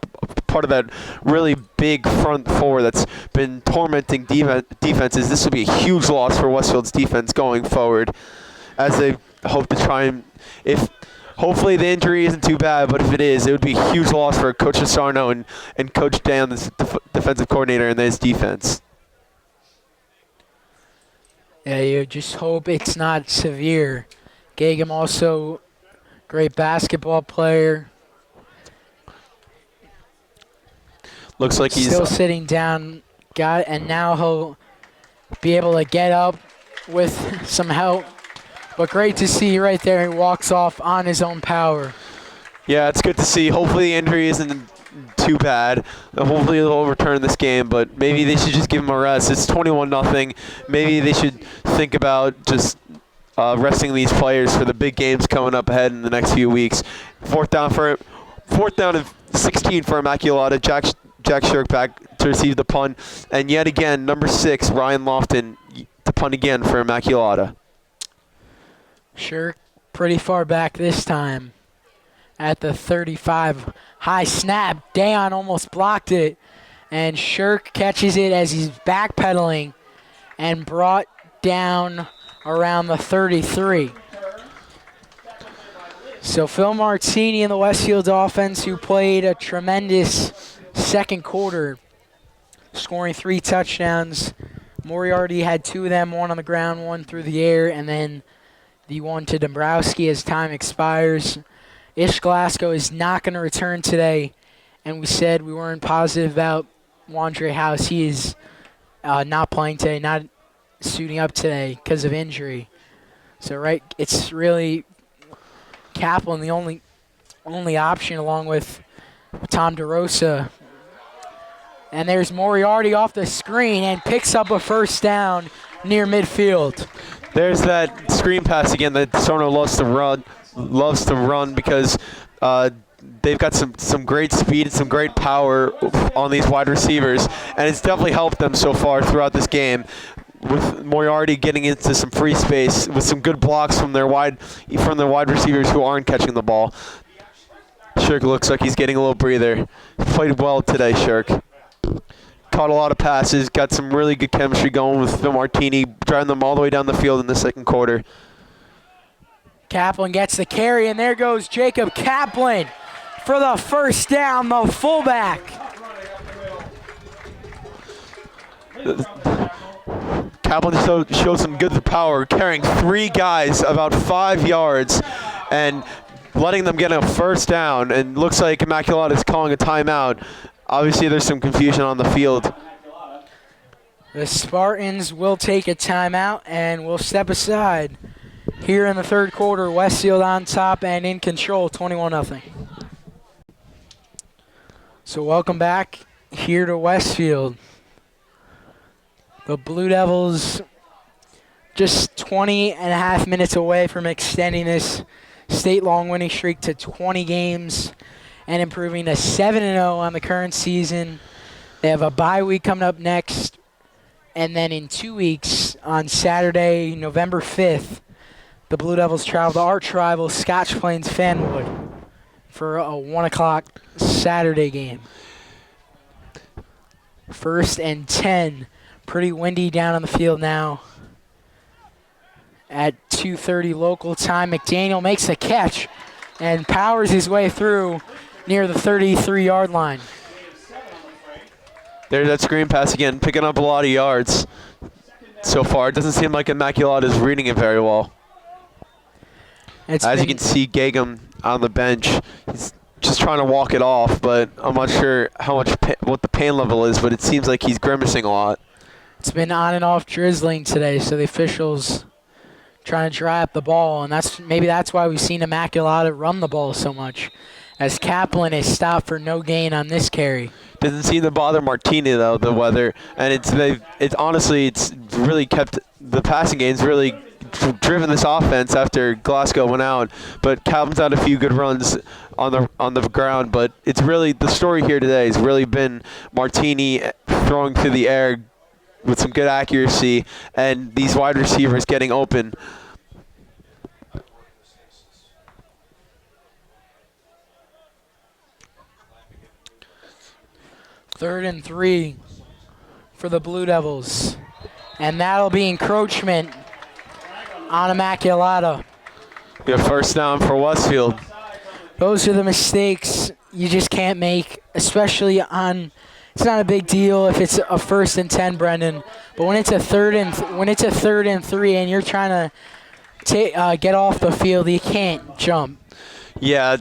Part of that really big front four that's been tormenting defenses. This will be a huge loss for Westfield's defense going forward, as they hope to try and, hopefully the injury isn't too bad, but if it is, it would be a huge loss for Coach Asarno and Coach Dan, the defensive coordinator, and his defense. Yeah, you just hope it's not severe. Gagum also great basketball player. Looks like he's still sitting down, and now he'll be able to get up with some help. But great to see right there. He walks off on his own power. Yeah, it's good to see. Hopefully the injury isn't too bad. Hopefully they'll return this game, but maybe they should just give him a rest. It's 21-0. Maybe they should think about just resting these players for the big games coming up ahead in the next few weeks. Fourth down and 16 for Immaculata. Jack Shirk back to receive the punt, and yet again, number 6, Ryan Lofton, to punt again for Immaculata. Shirk pretty far back this time at the 35. High snap. Dayon almost blocked it, and Shirk catches it as he's backpedaling and brought down around the 33. So Phil Martini and the Westfield offense, who played a tremendous second quarter, scoring 3 touchdowns. Moriarty had 2 of them, 1 on the ground, 1 through the air, and then the 1 to Dombrowski as time expires. Ish Glasgow is not going to return today, and we said we weren't positive about Wandre House. He is not playing today, not suiting up today because of injury. So it's really Kaplan, the only option, along with Tom DeRosa. And there's Moriarty off the screen and picks up a first down near midfield. There's that screen pass again that Sono loves to run because they've got some great speed and some great power on these wide receivers, and it's definitely helped them so far throughout this game, with Moriarty getting into some free space with some good blocks from their wide receivers who aren't catching the ball. Shirk looks like he's getting a little breather. He played well today, Shirk. Caught a lot of passes, got some really good chemistry going with Phil Martini, driving them all the way down the field in the second quarter. Kaplan gets the carry, and there goes Jacob Kaplan for the first down, the fullback. Kaplan showed some good power, carrying 3 guys about 5 yards and letting them get a first down. And looks like Immaculata is calling a timeout. Obviously, there's some confusion on the field. The Spartans will take a timeout and will step aside. Here in the third quarter, Westfield on top and in control, 21-0. So welcome back here to Westfield. The Blue Devils just 20 and a half minutes away from extending this state-long winning streak to 20 games and improving to 7-0 on the current season. They have a bye week coming up next, and then in 2 weeks, on Saturday, November 5th, the Blue Devils travel to arch rival Scotch Plains Fanwood for a 1 o'clock Saturday game. 1st and 10. Pretty windy down on the field now. at 2:30 local time. McDaniel makes a catch and powers his way through near the 33-yard line. There's that screen pass again, picking up a lot of yards so far. It doesn't seem like Immaculata is reading it very well. As you can see, Gagum on the bench, he's just trying to walk it off, but I'm not sure what the pain level is, but it seems like he's grimacing a lot. It's been on and off drizzling today, so the officials trying to dry up the ball, and maybe that's why we've seen Immaculata run the ball so much, as Kaplan is stopped for no gain on this carry. Doesn't seem to bother Martini though, the weather, and it's really kept the passing game's really driven this offense after Glasgow went out. But Kaplan's had a few good runs on the ground, but it's really the story here today has really been Martini throwing through the air with some good accuracy, and these wide receivers getting open. Third and 3 for the Blue Devils. And that'll be encroachment on Immaculata. We have first down for Westfield. Those are the mistakes you just can't make, especially on. It's not a big deal if it's a 1st and 10, Brendan, but when it's a third and 3 and you're trying to get off the field, you can't jump. Yeah,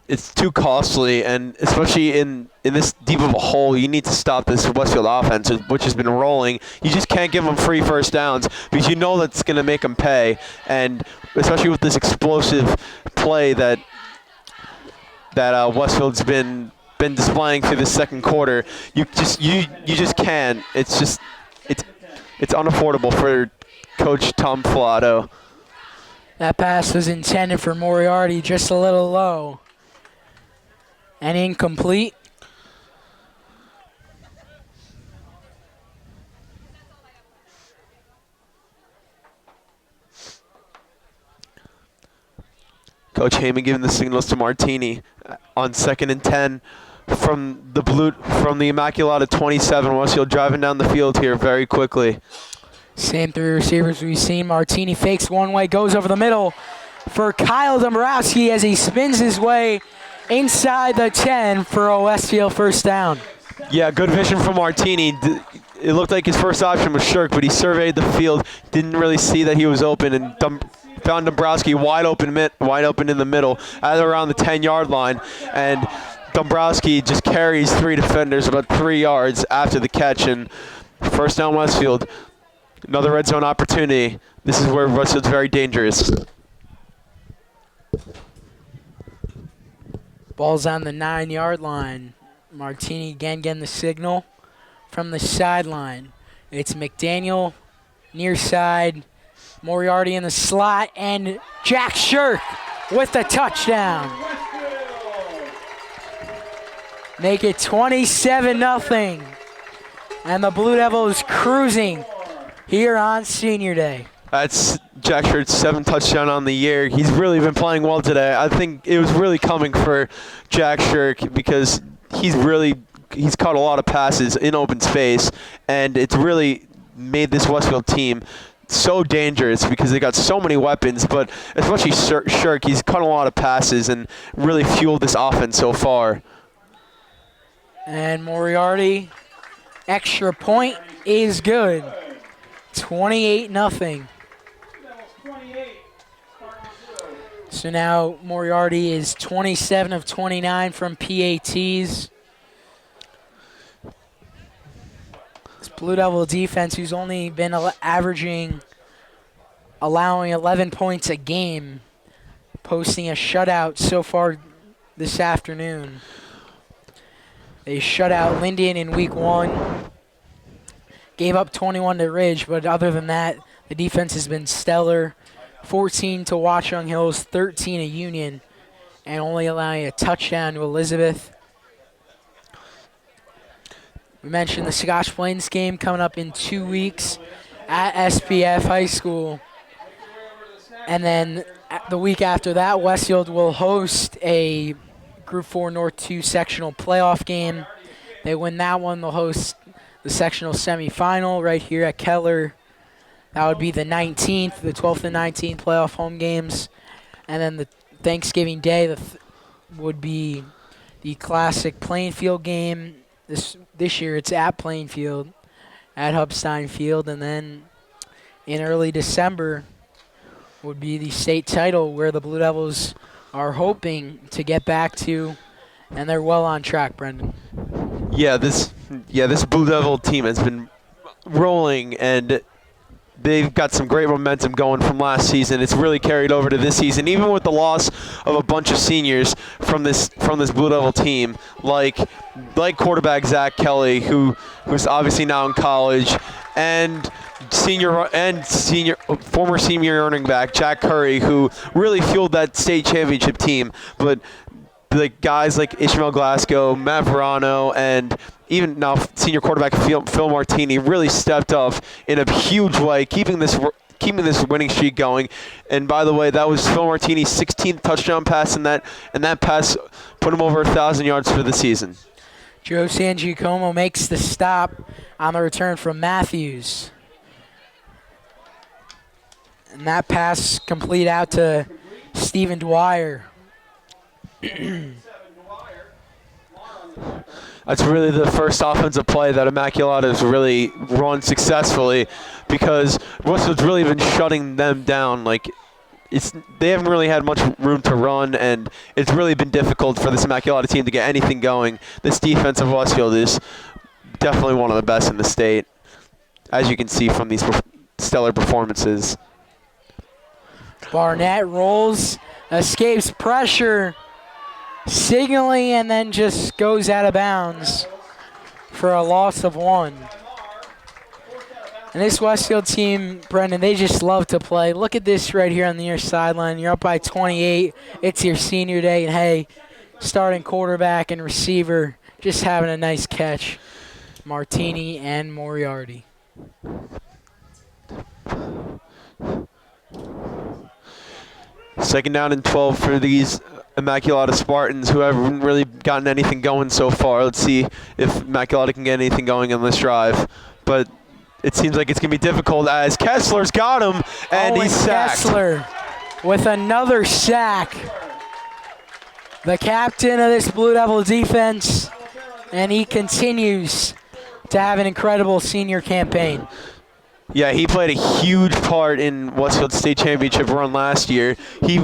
it's too costly, and especially in this deep of a hole, you need to stop this Westfield offense, which has been rolling. You just can't give them free first downs because you know that's going to make them pay, and especially with this explosive play that Westfield's been displaying through the second quarter, you just can't. It's unaffordable for Coach Tom Filato. That pass was intended for Moriarty, just a little low. And incomplete. Coach Heyman giving the signals to Martini on 2nd and 10 from the Immaculata 27. Westfield driving down the field here very quickly. Same 3 receivers we've seen. Martini fakes one way, goes over the middle for Kyle Dombrowski as he spins his way inside the 10 for a Westfield first down. Yeah, good vision from Martini. It looked like his first option was Shirk, but he surveyed the field, didn't really see that he was open, and found Dombrowski wide open in the middle at around the 10-yard line. And Dombrowski just carries 3 defenders about 3 yards after the catch, and first down Westfield. Another red zone opportunity. This is where Westfield's very dangerous. Ball's on the 9-yard line. Martini again getting the signal from the sideline. It's McDaniel near side. Moriarty in the slot, and Jack Shirk with the touchdown. Make it 27-0. And the Blue Devils cruising here on Senior Day. That's Jack Shirk's 7th touchdown on the year. He's really been playing well today. I think it was really coming for Jack Shirk because he's caught a lot of passes in open space, and it's really made this Westfield team so dangerous because they got so many weapons, but especially Shirk, he's caught a lot of passes and really fueled this offense so far. And Moriarty, extra point is good. 28-0. So now Moriarty is 27 of 29 from PATs. This Blue Devil defense, who's only been allowing 11 points a game, posting a shutout so far this afternoon. They shut out Lindian in week 1. Gave up 21 to Ridge, but other than that, the defense has been stellar. 14 to Watchung Hills, 13 to Union, and only allowing a touchdown to Elizabeth. We mentioned the Scotch Plains game coming up in 2 weeks at SPF High School. And then the week after that, Westfield will host a Group 4 North 2 sectional playoff game. They win that one, they'll host the sectional semifinal right here at Keller That would be the 19th, the 12th and 19th playoff home games. And then the Thanksgiving Day would be the classic Plainfield game. This year it's at Plainfield, at Hubstein Field. And then in early December would be the state title, where the Blue Devils are hoping to get back to, and they're well on track, Brendan. Yeah, this Blue Devil team has been rolling, and they've got some great momentum going from last season. It's really carried over to this season, even with the loss of a bunch of seniors from this Blue Devil team, like quarterback Zach Kelly, who's obviously now in college, and former senior running back Jack Curry, who really fueled that state championship team. But the guys like Ishmael Glasgow, Matt Verano, and even now senior quarterback Phil Martini really stepped up in a huge way, keeping this winning streak going. And by the way, that was Phil Martini's 16th touchdown pass, and that pass put him over 1,000 yards for the season. Joe Sangiacomo makes the stop on the return from Matthews. And that pass complete out to Stephen Dwyer. That's really the first offensive play that Immaculata has really run successfully, because Westfield's really been shutting them down. They haven't really had much room to run, and it's really been difficult for this Immaculata team to get anything going. This defense of Westfield is definitely one of the best in the state, as you can see from these stellar performances. Barnett rolls, escapes pressure, signaling, and then just goes out of bounds for a loss of 1. And this Westfield team, Brendan, they just love to play. Look at this right here on the near sideline. You're up by 28. It's your senior day, and hey, starting quarterback and receiver just having a nice catch. Martini and Moriarty. Second down and 12 for these Immaculata Spartans, who haven't really gotten anything going so far. Let's see if Immaculata can get anything going on this drive. But it seems like it's going to be difficult, as Kessler's got him, and he's sacked. Kessler with another sack. The captain of this Blue Devil defense, and he continues to have an incredible senior campaign. Yeah, he played a huge part in Westfield's state championship run last year. He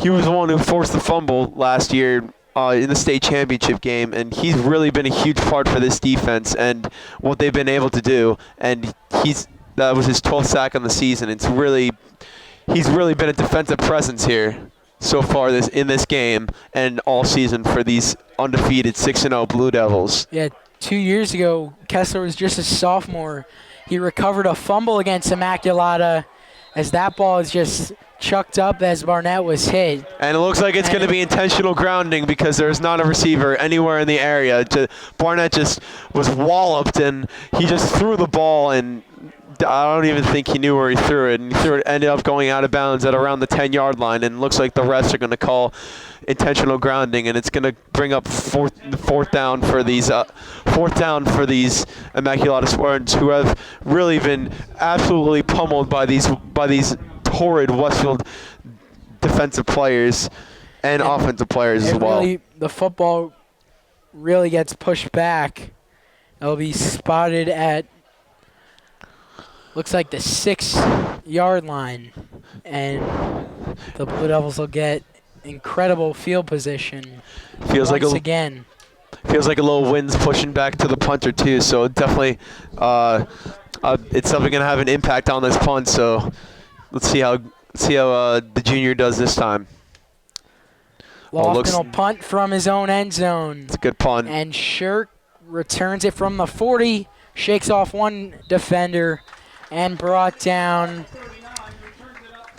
was the one who forced the fumble last year in the state championship game, and he's really been a huge part for this defense and what they've been able to do. And that was his 12th sack on the season. He's really been a defensive presence here so far in this game and all season for these undefeated 6-0 Blue Devils. Yeah, 2 years ago, Kessler was just a sophomore. He recovered a fumble against Immaculata as that ball is just chucked up as Barnett was hit. And it looks like it's going to be intentional grounding, because there's not a receiver anywhere in the area. Barnett just was walloped, and he just threw the ball, and I don't even think he knew where he threw it. And ended up going out of bounds at around the 10-yard line, and looks like the refs are going to call intentional grounding, and it's going to bring up fourth down for these Immaculata Spartans, who have really been absolutely pummeled by these horrid Westfield defensive players and offensive players as well. The football really gets pushed back. It'll be spotted at, looks like the 6-yard line, and the Blue Devils will get incredible field position feels like a little wind's pushing back to the punter too, so definitely it's definitely going to have an impact on this punt. So let's see how the junior does this time. Lofton will punt from his own end zone. It's a good punt. And Shirk returns it from the 40, shakes off one defender, and brought down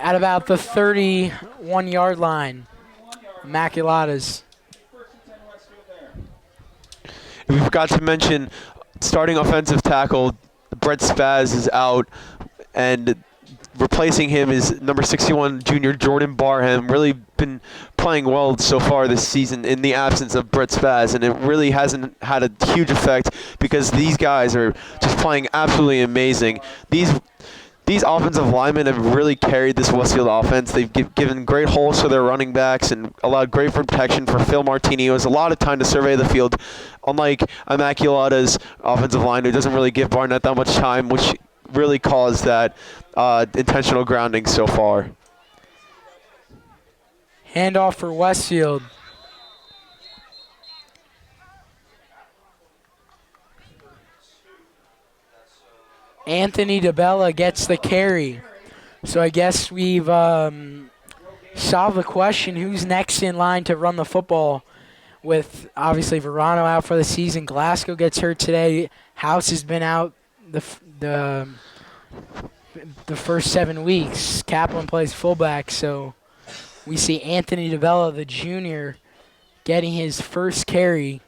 at about the 31-yard line. Immaculata's. We forgot to mention starting offensive tackle Brett Spaz is out, and replacing him is number 61 junior Jordan Barham. Really been playing well so far this season in the absence of Brett Spaz, and it really hasn't had a huge effect because these guys are just playing absolutely amazing. These these offensive linemen have really carried this Westfield offense. They've given great holes to their running backs and allowed great protection for Phil Martini, who has a lot of time to survey the field, unlike Immaculata's offensive line, who doesn't really give Barnett that much time, which really caused that intentional grounding so far. Handoff for Westfield. Anthony DeBella gets the carry. So I guess we've solved the question, who's next in line to run the football? With obviously Verano out for the season. Glasgow gets hurt today. House has been out the first 7 weeks. Kaplan plays fullback, so we see Anthony DeBella, the junior, getting his first carry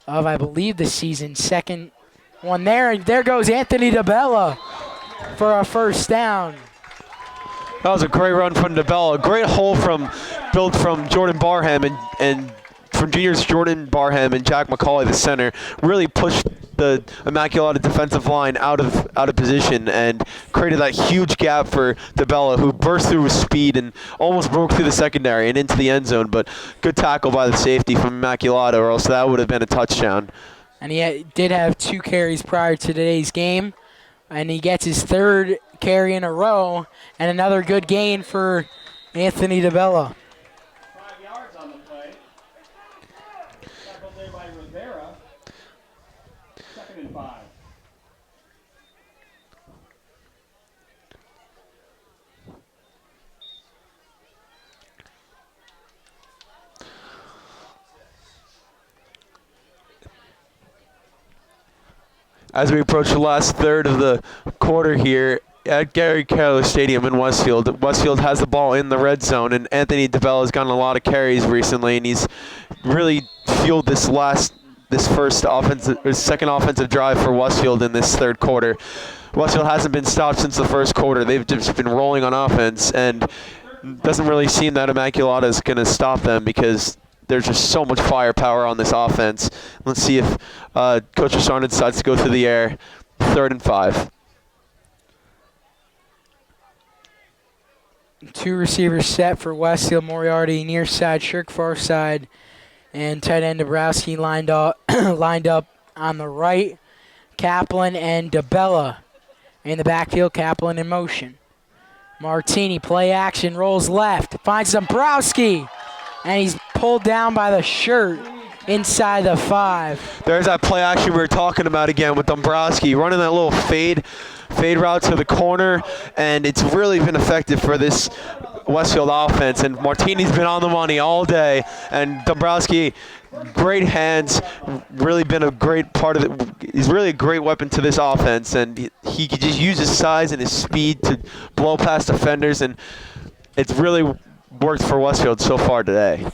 of, I believe, the season. Second one there, and there goes Anthony DeBella for a first down. That was a great run from DeBella. Great hole built from Jordan Barham and from juniors Jordan Barham and Jack McCauley, the center, really pushed the Immaculata defensive line out of position and created that huge gap for DeBella, who burst through with speed and almost broke through the secondary and into the end zone. But good tackle by the safety from Immaculata, or else that would have been a touchdown. And he did have 2 carries prior to today's game, and he gets his 3rd carry in a row, and another good gain for Anthony DeBella. 5 yards on the play. Tackled there by Rivera. 2nd and 5. As we approach the last third of the quarter here at Gary Keller Stadium in Westfield, Westfield has the ball in the red zone, and Anthony DeBella has gotten a lot of carries recently, and he's really fueled this second offensive drive for Westfield in this third quarter. Westfield hasn't been stopped since the first quarter. They've just been rolling on offense, and doesn't really seem that Immaculata is going to stop them because there's just so much firepower on this offense. Let's see if Coach Asarna decides to go through the air. 3rd and 5. 2 receivers set for Westfield. Moriarty near side, Shirk far side, and tight end Dabrowski lined up on the right. Kaplan and DeBella in the backfield. Kaplan in motion. Martini, play action, rolls left, finds Dombrowski, and he's pulled down by the shirt inside the 5. There's that play action we were talking about again with Dombrowski, running that little fade route to the corner, and it's really been effective for this Westfield offense. And Martini's been on the money all day, and Dombrowski, great hands, really been a great part of it. He's really a great weapon to this offense, and he could just use his size and his speed to blow past defenders, and it's really worked for Westfield so far today.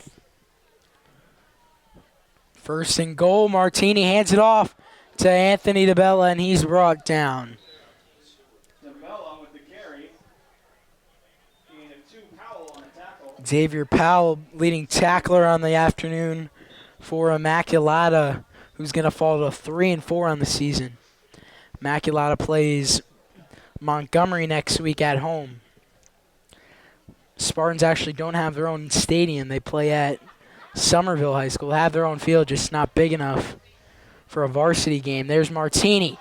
1st and goal. Martini hands it off to Anthony DeBella, and he's brought down. DeBella with the carry. Gain of 2. Powell on the tackle. Xavier Powell, leading tackler on the afternoon for Immaculata, who's going to fall to 3 and 4 on the season. Immaculata plays Montgomery next week at home. Spartans actually don't have their own stadium. They play at Somerville High School. They have their own field, just not big enough for a varsity game. There's Martini.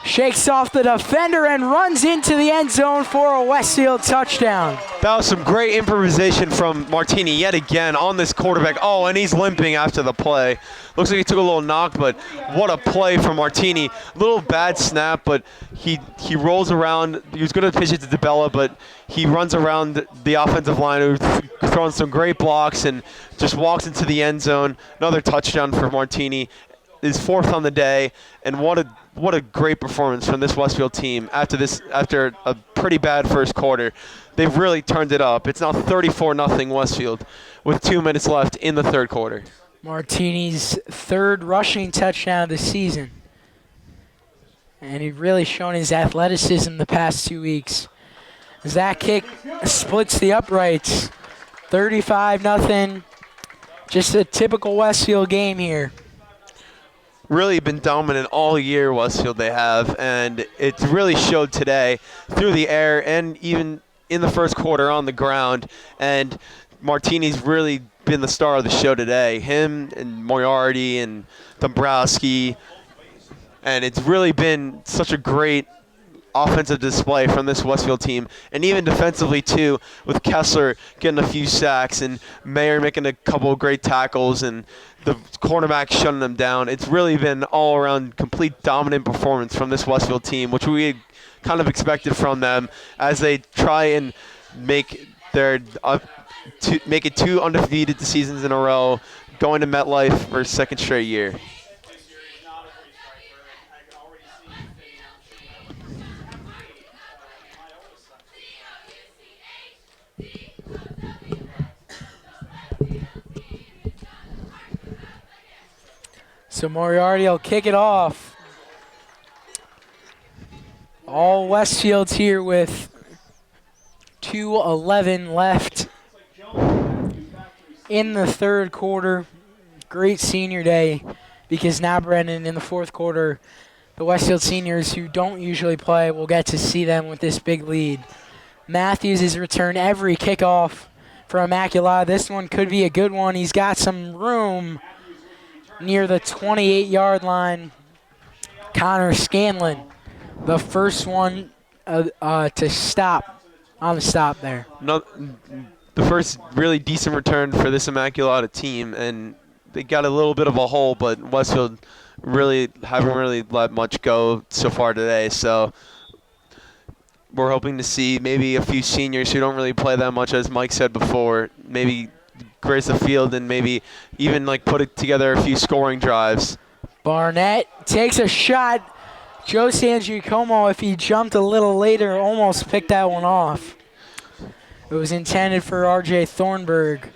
Shakes off the defender and runs into the end zone for a Westfield touchdown. That was some great improvisation from Martini yet again on this quarterback. Oh, and he's limping after the play. Looks like he took a little knock, but what a play from Martini. Little bad snap, but he rolls around. He was going to pitch it to DeBella, but he runs around the offensive line, who's throwing some great blocks, and just walks into the end zone. Another touchdown for Martini. His 4th on the day, and what a great performance from this Westfield team after a pretty bad first quarter. They've really turned it up. It's now 34-0 Westfield with 2 minutes left in the third quarter. Martini's 3rd rushing touchdown of the season. And he's really shown his athleticism the past 2 weeks. As that kick splits the uprights. 35-0. Just a typical Westfield game here. really been dominant all year, Westfield they have, and it's really showed today through the air and even in the first quarter on the ground. And Martini's really been the star of the show today. Him and Moriarty and Dombrowski, and it's really been such a great offensive display from this Westfield team, and even defensively too, with Kessler getting a few sacks and Mayer making a couple of great tackles and the cornerback shutting them down. It's really been all-around complete dominant performance from this Westfield team, which we had kind of expected from them as they try and make make it 2 undefeated seasons in a row, going to MetLife for a second straight year. So Moriarty will kick it off. All Westfield's here with 2:11 left in the third quarter. Great senior day because now, Brendan, in the fourth quarter, the Westfield seniors who don't usually play will get to see them with this big lead. Matthews has returned every kickoff for Immaculata. This one could be a good one. He's got some room near the 28-yard line. Connor Scanlon, the first one to stop on the stop there. The first really decent return for this Immaculata team, and they got a little bit of a hole, but Westfield really haven't really let much go so far today. So we're hoping to see maybe a few seniors who don't really play that much, as Mike said before, maybe grace the field and maybe even like put together a few scoring drives. Barnett takes a shot. Joe Sangiacomo, if he jumped a little later, almost picked that one off. It was intended for R.J. Thornburg.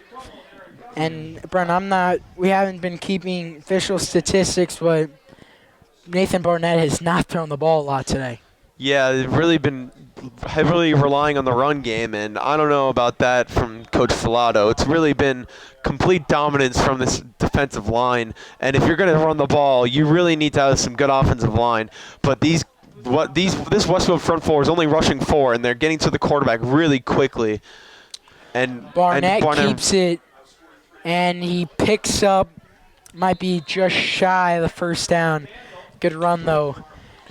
And, Brent, we haven't been keeping official statistics, but Nathan Barnett has not thrown the ball a lot today. Yeah, they've really been heavily relying on the run game, and I don't know about that from Coach Filato. It's really been complete dominance from this defensive line, and if you're going to run the ball, you really need to have some good offensive line. But this Westfield front four is only rushing 4, and they're getting to the quarterback really quickly. And Barnett keeps it, and he picks up, might be just shy of the first down. Good run, though.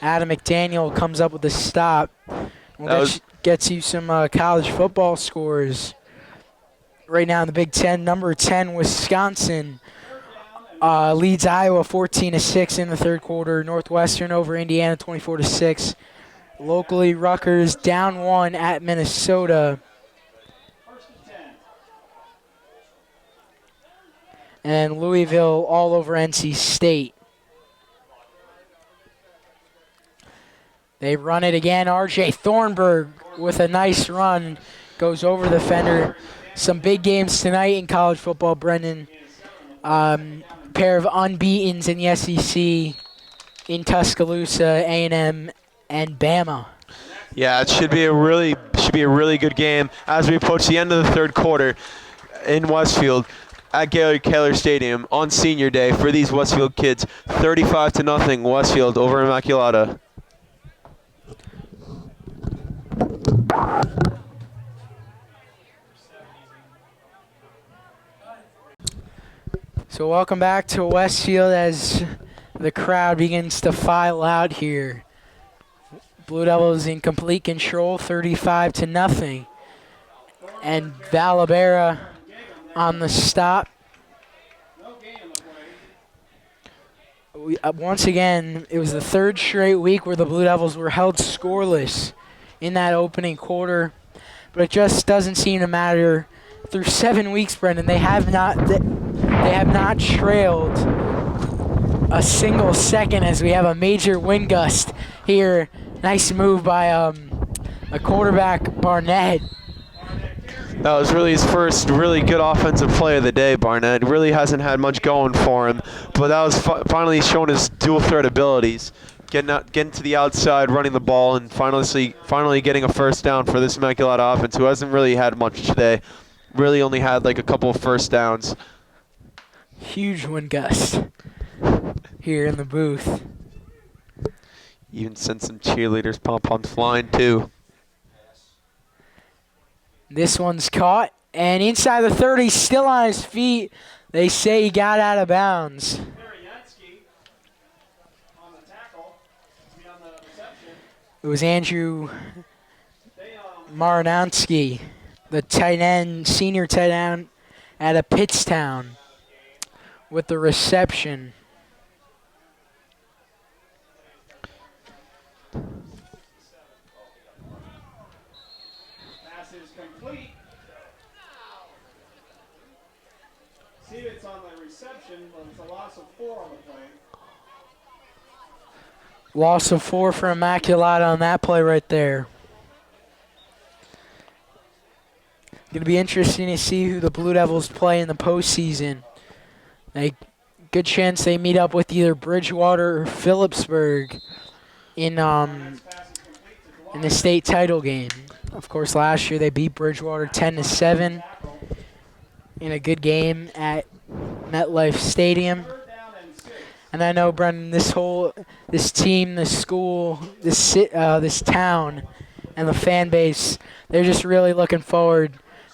Adam McDaniel comes up with a stop. Gets you some college football scores. Right now in the Big Ten, number 10, Wisconsin leads Iowa 14-6 in the third quarter. Northwestern over Indiana 24-6. Locally, Rutgers down 1 at Minnesota. And Louisville all over NC State. They run it again. R.J. Thornburg with a nice run goes over the fender. Some big games tonight in college football, Brendan. Pair of unbeatens in the SEC in Tuscaloosa, A&M, and Bama. Yeah, it should be a really good game as we approach the end of the third quarter in Westfield at Gary Keller Stadium on Senior Day for these Westfield kids. 35-0 Westfield over Immaculata. So welcome back to Westfield as the crowd begins to file out here. Blue Devils in complete control, 35-0. And Valabera on the stop. Once again, it was the third straight week where the Blue Devils were held scoreless in that opening quarter. But it just doesn't seem to matter. Through 7 weeks, Brendan, they have not trailed a single second as we have a major wind gust here. Nice move by a quarterback, Barnett. That was really his first really good offensive play of the day, Barnett. Really hasn't had much going for him, but that was finally showing his dual threat abilities. Getting to the outside, running the ball, and finally getting a first down for this Immaculata offense, who hasn't really had much today. Really only had like a couple of first downs. Huge wind gust. here in the booth. Even sent some cheerleaders, pom-poms flying too. This one's caught, and inside the 30, still on his feet. They say he got out of bounds. Yansky on the tackle. On the reception. It was Andrew They, Maranowski, the tight end, senior tight end out of Pittstown, with the reception. pass is complete. See, it's on the reception, but it's a loss of 4 on the play. Loss of 4 for Immaculata on that play right there. Going to be interesting to see who the Blue Devils play in the postseason. Good chance they meet up with either Bridgewater or Phillipsburg in the state title game. Of course, last year they beat Bridgewater 10-7 in a good game at MetLife Stadium. And I know, Brendan, this team, this school, this town, and the fan base, they're just really looking forward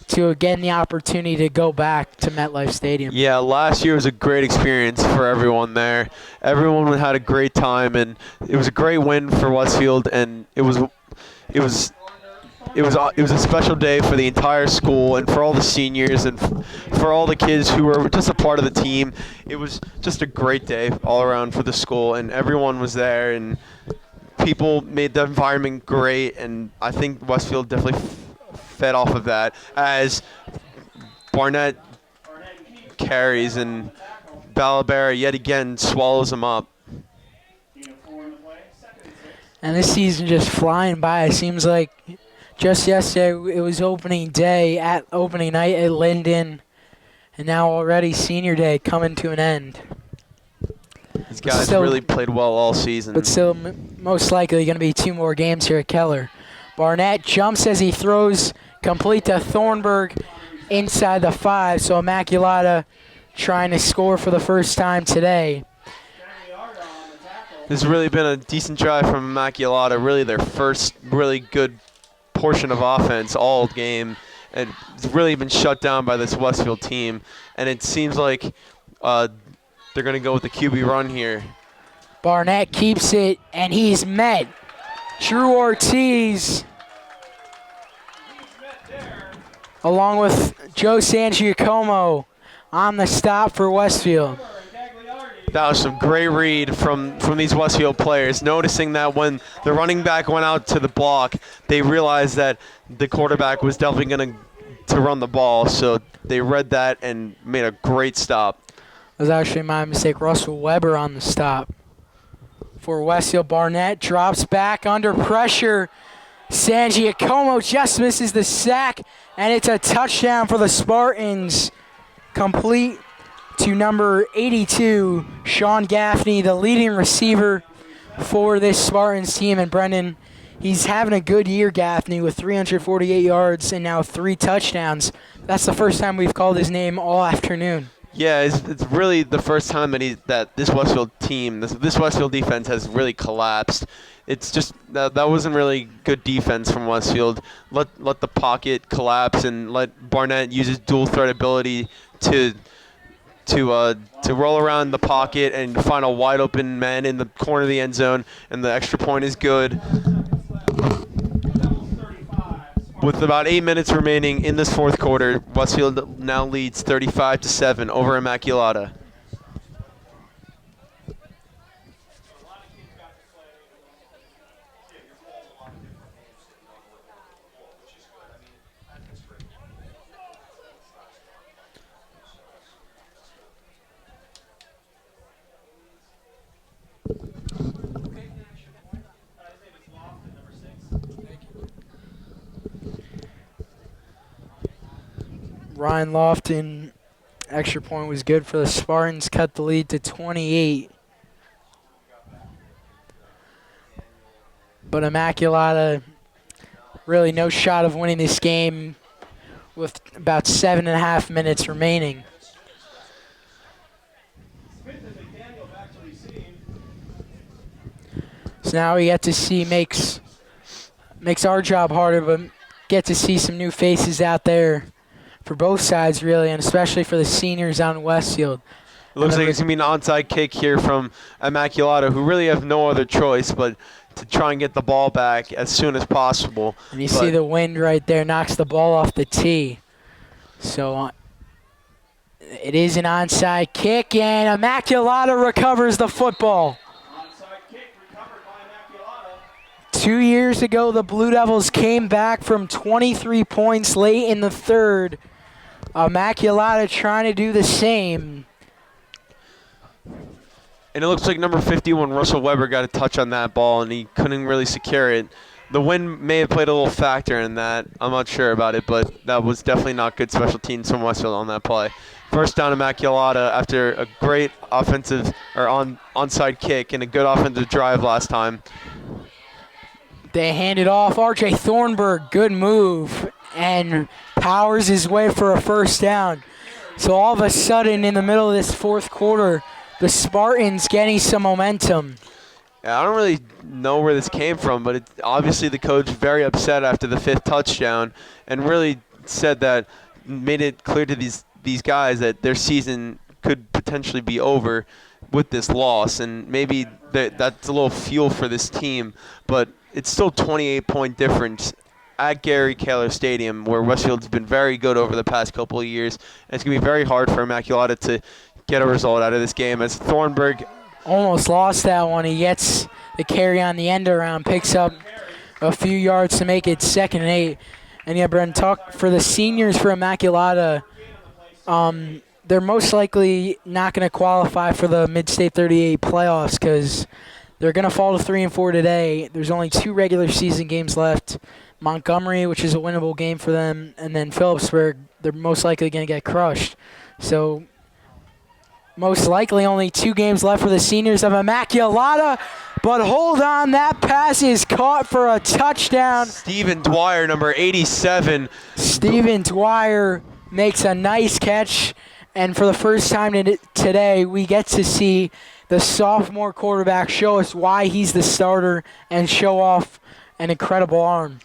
to getting the opportunity to go back to MetLife Stadium. Yeah, last year was a great experience for everyone there. Everyone had a great time, and it was a great win for Westfield, and it was a special day for the entire school and for all the seniors and for all the kids who were just a part of the team. It was just a great day all around for the school, and everyone was there, and people made the environment great, and I think Westfield definitely fed off of that as Barnett carries and Balabera yet again swallows them up. And this season just flying by. It seems like just yesterday it was opening day at opening night at Linden, and now already senior day coming to an end. These guys really played well all season. But still, most likely going to be 2 more games here at Keller. Barnett jumps as he throws complete to Thornburg inside the 5. So Immaculata trying to score for the first time today. This has really been a decent drive from Immaculata. Really their first really good portion of offense all game. And it's really been shut down by this Westfield team. And it seems like they're going to go with the QB run here. Barnett keeps it, and he's met. Drew Ortiz, along with Joe Sangiacomo, on the stop for Westfield. That was some great read from these Westfield players, noticing that when the running back went out to the block, they realized that the quarterback was definitely going to run the ball, so they read that and made a great stop. It was actually my mistake. Russell Weber on the stop for Westfield. Barnett drops back under pressure. Sangiacomo just misses the sack, and it's a touchdown for the Spartans. Complete to number 82, Sean Gaffney, the leading receiver for this Spartans team. And Brendan, he's having a good year, Gaffney, with 348 yards and now 3 touchdowns. That's the first time we've called his name all afternoon. Yeah, it's really the first time that this Westfield team, this Westfield defense has really collapsed. It's just that wasn't really good defense from Westfield. Let the pocket collapse and let Barnett use his dual threat ability to roll around the pocket and find a wide open man in the corner of the end zone, and the extra point is good. With about 8 minutes remaining in this fourth quarter, Westfield now leads 35-7 over Immaculata. Ryan Lofton, extra point was good for the Spartans, cut the lead to 28. But Immaculata, really no shot of winning this game with about 7.5 minutes remaining. Smith and McDaniel back to receive. So now we get to see makes our job harder, but get to see some new faces out there for both sides, really, and especially for the seniors out in Westfield. It looks like it's going to be an onside kick here from Immaculata, who really have no other choice but to try and get the ball back as soon as possible. And you see the wind right there knocks the ball off the tee. So it is an onside kick, and Immaculata recovers the football. Onside kick recovered by Immaculata. 2 years ago, the Blue Devils came back from 23 points late in the third. Immaculata trying to do the same. And it looks like number 51, Russell Weber, got a touch on that ball, and he couldn't really secure it. The wind may have played a little factor in that. I'm not sure about it, but that was definitely not good special teams from Westfield on that play. First down, Immaculata, after a great offensive or onside kick and a good offensive drive last time. They hand it off. R.J. Thornburg, good move, and powers his way for a first down. So all of a sudden, in the middle of this fourth quarter, the Spartans getting some momentum. Yeah, I don't really know where this came from, but obviously the coach very upset after the 5th touchdown and really said that, made it clear to these guys that their season could potentially be over with this loss, and maybe that's a little fuel for this team, but it's still 28-point difference at Gary Keller Stadium, where Westfield's been very good over the past couple of years, and it's going to be very hard for Immaculata to get a result out of this game as Thornburg almost lost that one. He gets the carry on the end around, picks up a few yards to make it 2nd and 8. And yeah, Brendan, talk for the seniors for Immaculata. They're most likely not going to qualify for the Mid-State 38 playoffs because they're going to fall to 3-4 today. There's only 2 regular season games left. Montgomery, which is a winnable game for them, and then Phillipsburg, they're most likely going to get crushed. So most likely only 2 games left for the seniors of Immaculata. But hold on, that pass is caught for a touchdown. Steven Dwyer, number 87. Steven Dwyer makes a nice catch. And for the first time today, we get to see the sophomore quarterback show us why he's the starter and show off an incredible arm.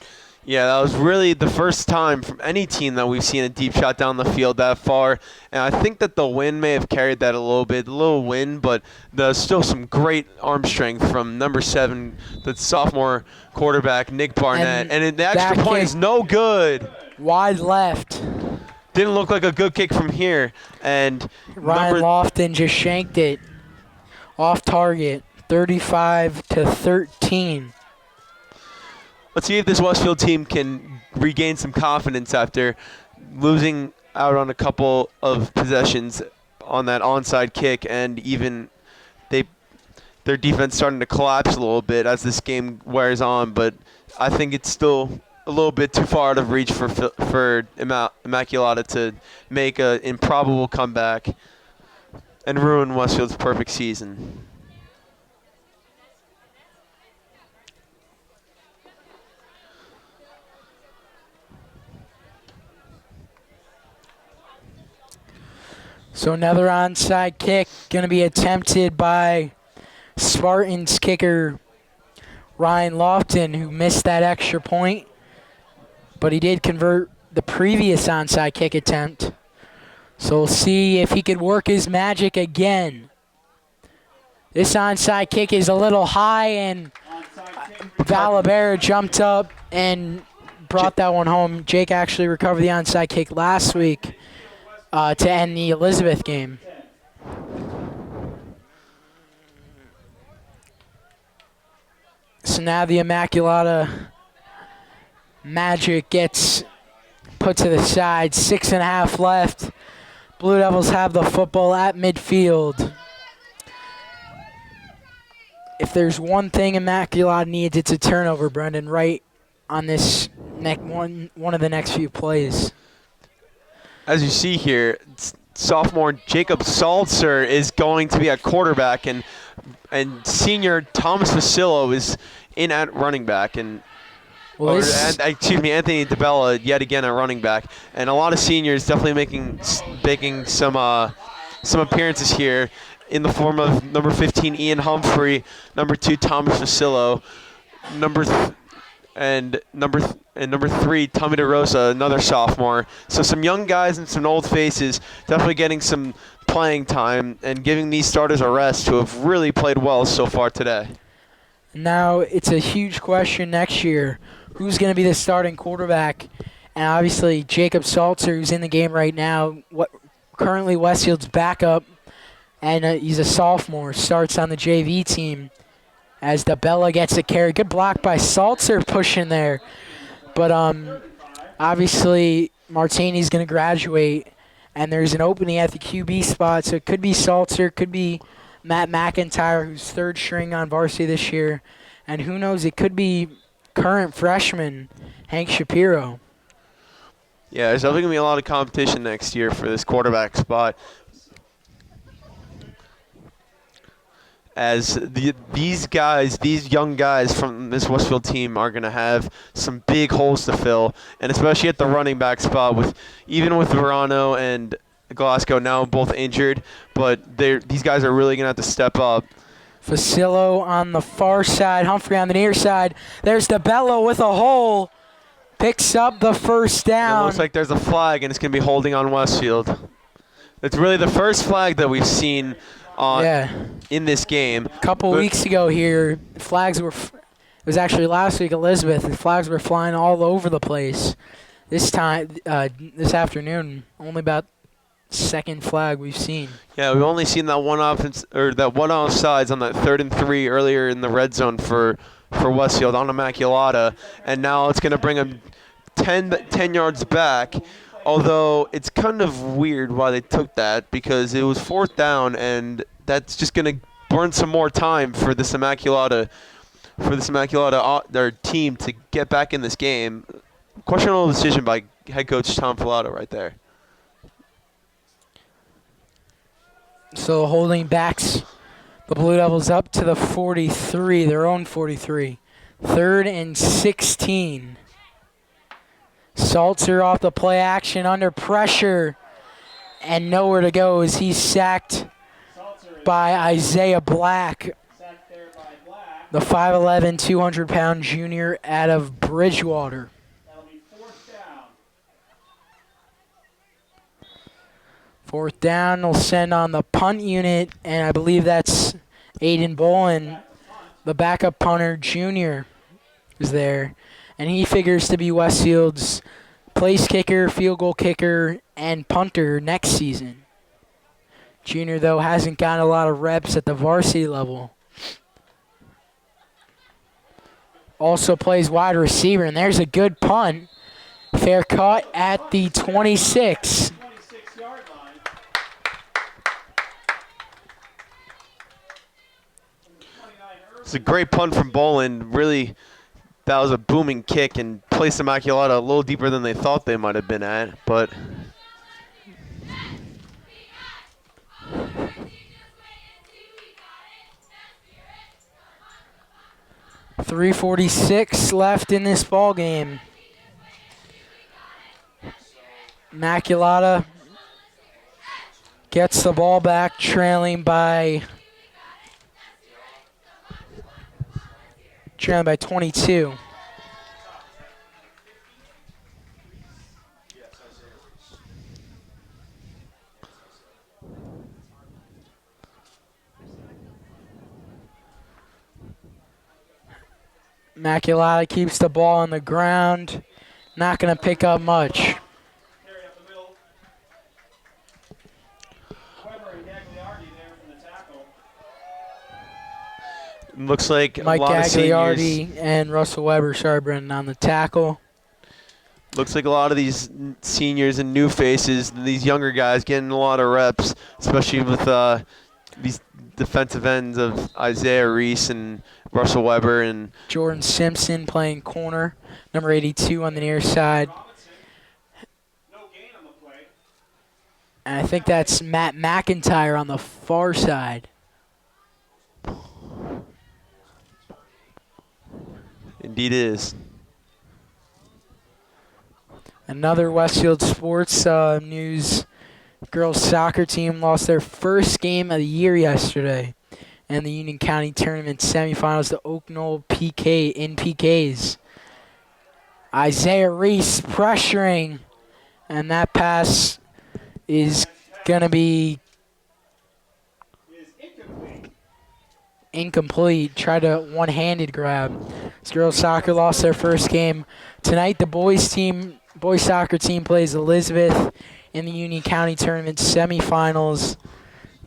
Yeah, that was really the first time from any team that we've seen a deep shot down the field that far. And I think that the wind may have carried that a little wind, but there's still some great arm strength from number 7, the sophomore quarterback, Nick Barnett. And the extra point is no good. Wide left. Didn't look like a good kick from here. And Ryan Lofton just shanked it off target, 35-13. Let's see if this Westfield team can regain some confidence after losing out on a couple of possessions on that onside kick, and even their defense starting to collapse a little bit as this game wears on. But I think it's still a little bit too far out of reach for Immaculata to make an improbable comeback and ruin Westfield's perfect season. So another onside kick going to be attempted by Spartans kicker Ryan Lofton, who missed that extra point, but he did convert the previous onside kick attempt. So we'll see if he could work his magic again. This onside kick is a little high, and Valabera jumped up and brought that one home. Jake actually recovered the onside kick last week to end the Elizabeth game. So now the Immaculata magic gets put to the side. 6.5 left. Blue Devils have the football at midfield. If there's one thing Immaculata needs, it's a turnover, Brendan, right on this one of the next few plays. As you see here, sophomore Jacob Salzer is going to be at quarterback, and senior Thomas Vasillo is in at running back, and Anthony DeBella yet again at running back, and a lot of seniors definitely making some appearances here. in the form of number 15 Ian Humphrey, number 2 Thomas Facillo, number 3 Tommy DeRosa, another sophomore. So some young guys and some old faces definitely getting some playing time and giving these starters a rest who have really played well so far today. Now it's a huge question next year. Who's going to be the starting quarterback? And obviously Jacob Salter, who's in the game right now, currently Westfield's backup, and he's a sophomore, starts on the JV team as DeBella gets the carry. Good block by Salter pushing there. But obviously Martini's going to graduate, and there's an opening at the QB spot, so it could be Salter, could be Matt McIntyre, who's third string on varsity this year. And who knows, it could be current freshman Hank Shapiro. Yeah, there's definitely going to be a lot of competition next year for this quarterback spot. As these young guys from this Westfield team are going to have some big holes to fill, and especially at the running back spot, even with Verano and Glasgow now both injured, but these guys are really going to have to step up. Facillo on the far side, Humphrey on the near side. There's DeBello with a hole. Picks up the first down. It looks like there's a flag, and it's going to be holding on Westfield. It's really the first flag that we've seen in this game. A couple weeks ago here, flags were it was actually last week, Elizabeth. The flags were flying all over the place. This afternoon, only about second flag we've seen. Yeah, we've only seen that one offsides on that 3rd and 3 earlier in the red zone for Westfield on Immaculata, and now it's going to bring them 10 yards back. Although it's kind of weird why they took that, because it was 4th down, and that's just going to burn some more time for this Immaculata their team to get back in this game. Questionable decision by head coach Tom Filato right there. So holding backs the Blue Devils up to the 43, their own 43. 3rd and 16. Salter off the play action under pressure and nowhere to go as he's sacked by Isaiah Black, the 5'11", 200-pound junior out of Bridgewater. That'll be 4th down. 4th down, they'll send on the punt unit, and I believe that's Aiden Bolin, the backup punter junior, is there. And he figures to be Westfield's place kicker, field goal kicker, and punter next season. Junior, though, hasn't gotten a lot of reps at the varsity level. Also plays wide receiver, and there's a good punt. Fair cut at the 26. 26-yard line. It's a great punt from Boland. Really, that was a booming kick and placed Immaculata a little deeper than they thought they might have been at. But 3:46 left in this ball game. Immaculata gets the ball back, trailing by 22. Immaculata keeps the ball on the ground. Not going to pick up much. Carry up the middle. Weber and Gagliardi there from the tackle. looks like Mike a lot of seniors. Gagliardi and Russell Weber, sorry, Brendan, on the tackle. Looks like a lot of these seniors and new faces, these younger guys getting a lot of reps, especially with these defensive ends of Isaiah Reese and Russell Weber and Jordan Simpson playing corner, number 82 on the near side. No gain on the play. And I think that's Matt McIntyre on the far side. indeed it is. Another Westfield sports news Girls soccer team lost their first game of the year yesterday in the Union County Tournament semifinals to Oak Knoll PK in PKs. Isaiah Reese pressuring, and that pass is going to be Is incomplete. incomplete. Tried a one-handed grab. This girls soccer lost their first game. Tonight, the boys soccer team plays Elizabeth in the Union County Tournament semifinals.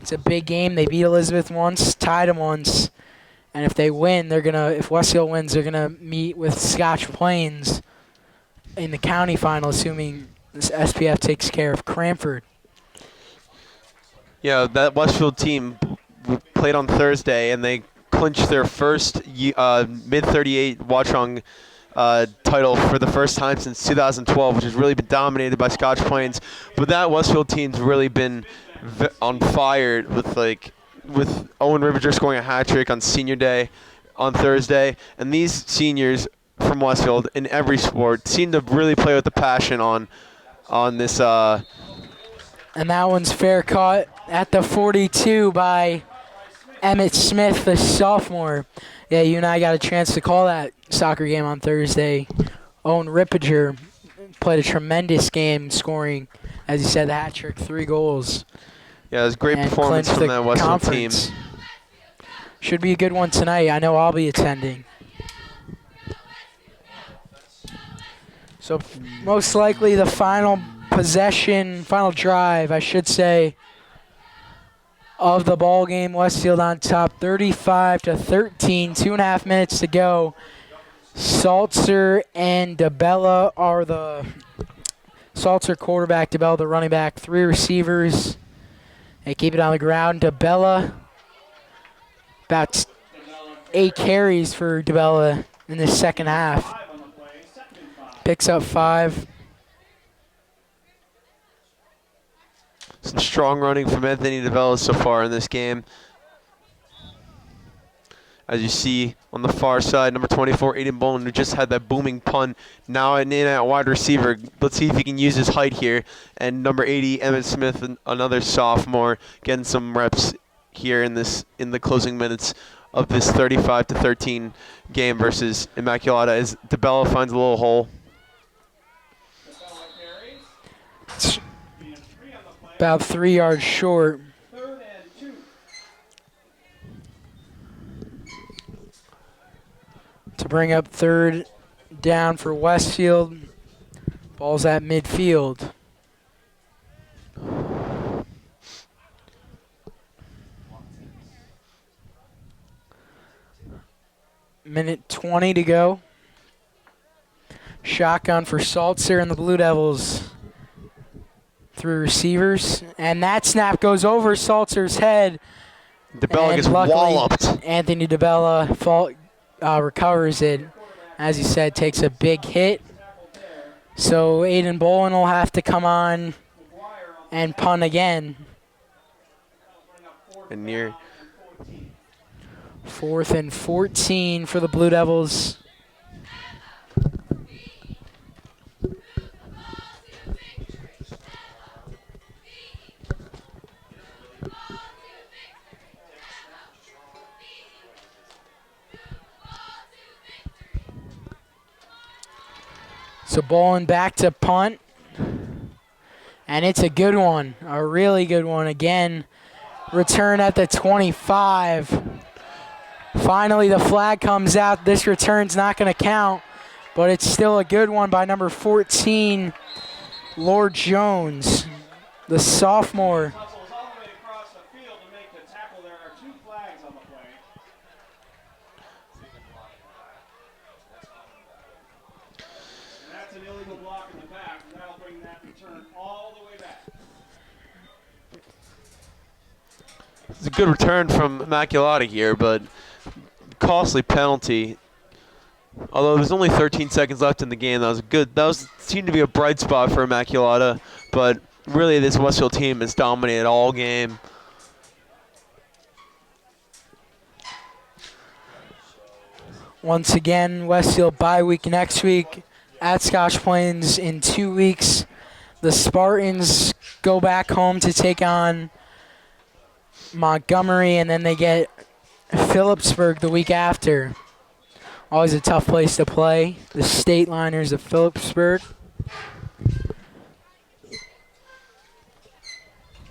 It's a big game. They beat Elizabeth once, tied them once, and if they win, if Westfield wins, they're gonna meet with Scotch Plains in the county final, assuming this SPF takes care of Cranford. Yeah, that Westfield team played on Thursday, and they clinched their first mid-38 Watchung title for the first time since 2012, which has really been dominated by Scotch Plains. But that Westfield team's really been on fire with Owen Rivinger scoring a hat trick on senior day on Thursday, and these seniors from Westfield in every sport seem to really play with the passion on this. And that one's fair caught at the 42 by Emmett Smith, the sophomore. Yeah, you and I got a chance to call that soccer game on Thursday. Owen Rippinger played a tremendous game, scoring, as you said, the hat trick, 3 goals. Yeah, it was a great performance from that Westfield team. Should be a good one tonight. I know I'll be attending. So most likely the final drive, I should say, of the ball game. Westfield on top, 35-13. 2.5 minutes to go. Salzer and DeBella are the Salzer quarterback, DeBella the running back. 3 receivers. They keep it on the ground. DeBella, about 8 carries for DeBella in the second half. Picks up 5. Some strong running from Anthony DeBella so far in this game. As you see on the far side, number 24, Aiden Boland, who just had that booming punt, now in at wide receiver. Let's see if he can use his height here. And number 80, Emmett Smith, another sophomore, getting some reps here in the closing minutes of this 35-13 game versus Immaculata, as DeBella finds a little hole. About 3 yards short. 3rd and 2. To bring up 3rd down for Westfield. Ball's at midfield. Minute 20 to go. Shotgun for Salzer and the Blue Devils. 3 receivers, and that snap goes over Salzer's head. DeBella gets luckily, walloped. Anthony DeBella recovers it. As he said, takes a big hit. So Aiden Boland will have to come on and punt again. And near 4th and 14 for the Blue Devils. So Boland back to punt. And it's a good one, a really good one. Again, return at the 25. Finally, the flag comes out. This return's not going to count, but it's still a good one by number 14, Lord Jones, the sophomore. Hustles all the way across the field to make the tackle. There are 2 flags on the play. And that's an illegal block in the back, and that'll bring that return all the way back. it's a good return from Immaculata here, but costly penalty. Although there's only 13 seconds left in the game, that seemed to be a bright spot for Immaculata, but really this Westfield team has dominated all game. Once again, Westfield bye week next week, at Scotch Plains in 2 weeks. the Spartans go back home to take on Montgomery, and then they get Phillipsburg the week after. Always a tough place to play. The State Liners of Phillipsburg.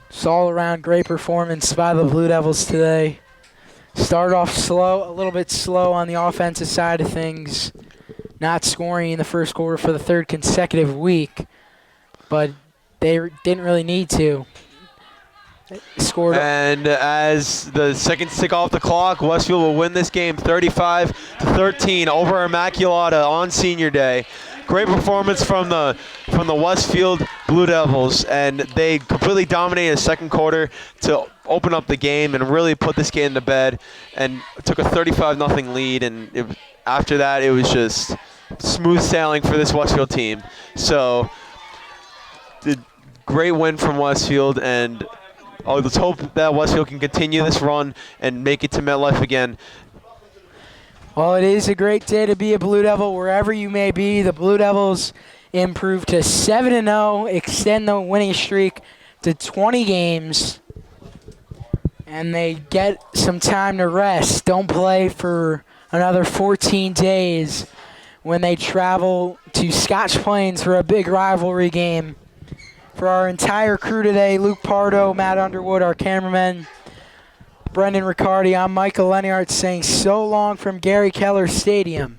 It's all around great performance by the Blue Devils today. Started off slow, a little bit slow on the offensive side of things. Not scoring in the first quarter for the third consecutive week, but they didn't really need to. Scored. And as the seconds tick off the clock, Westfield will win this game 35-13 over Immaculata on Senior Day. Great performance from the Westfield Blue Devils, and they completely dominated the second quarter to open up the game and really put this game to bed, and took a 35-0 lead. And after that, it was just smooth sailing for this Westfield team. So, great win from Westfield, and let's hope that Westfield can continue this run and make it to MetLife again. Well, it is a great day to be a Blue Devil wherever you may be. The Blue Devils improve to 7-0, extend the winning streak to 20 games, and they get some time to rest. Don't play for another 14 days when they travel to Scotch Plains for a big rivalry game. For our entire crew today, Luke Pardo, Matt Underwood, our cameraman, Brendan Riccardi, I'm Michael Leniart saying so long from Gary Keller Stadium.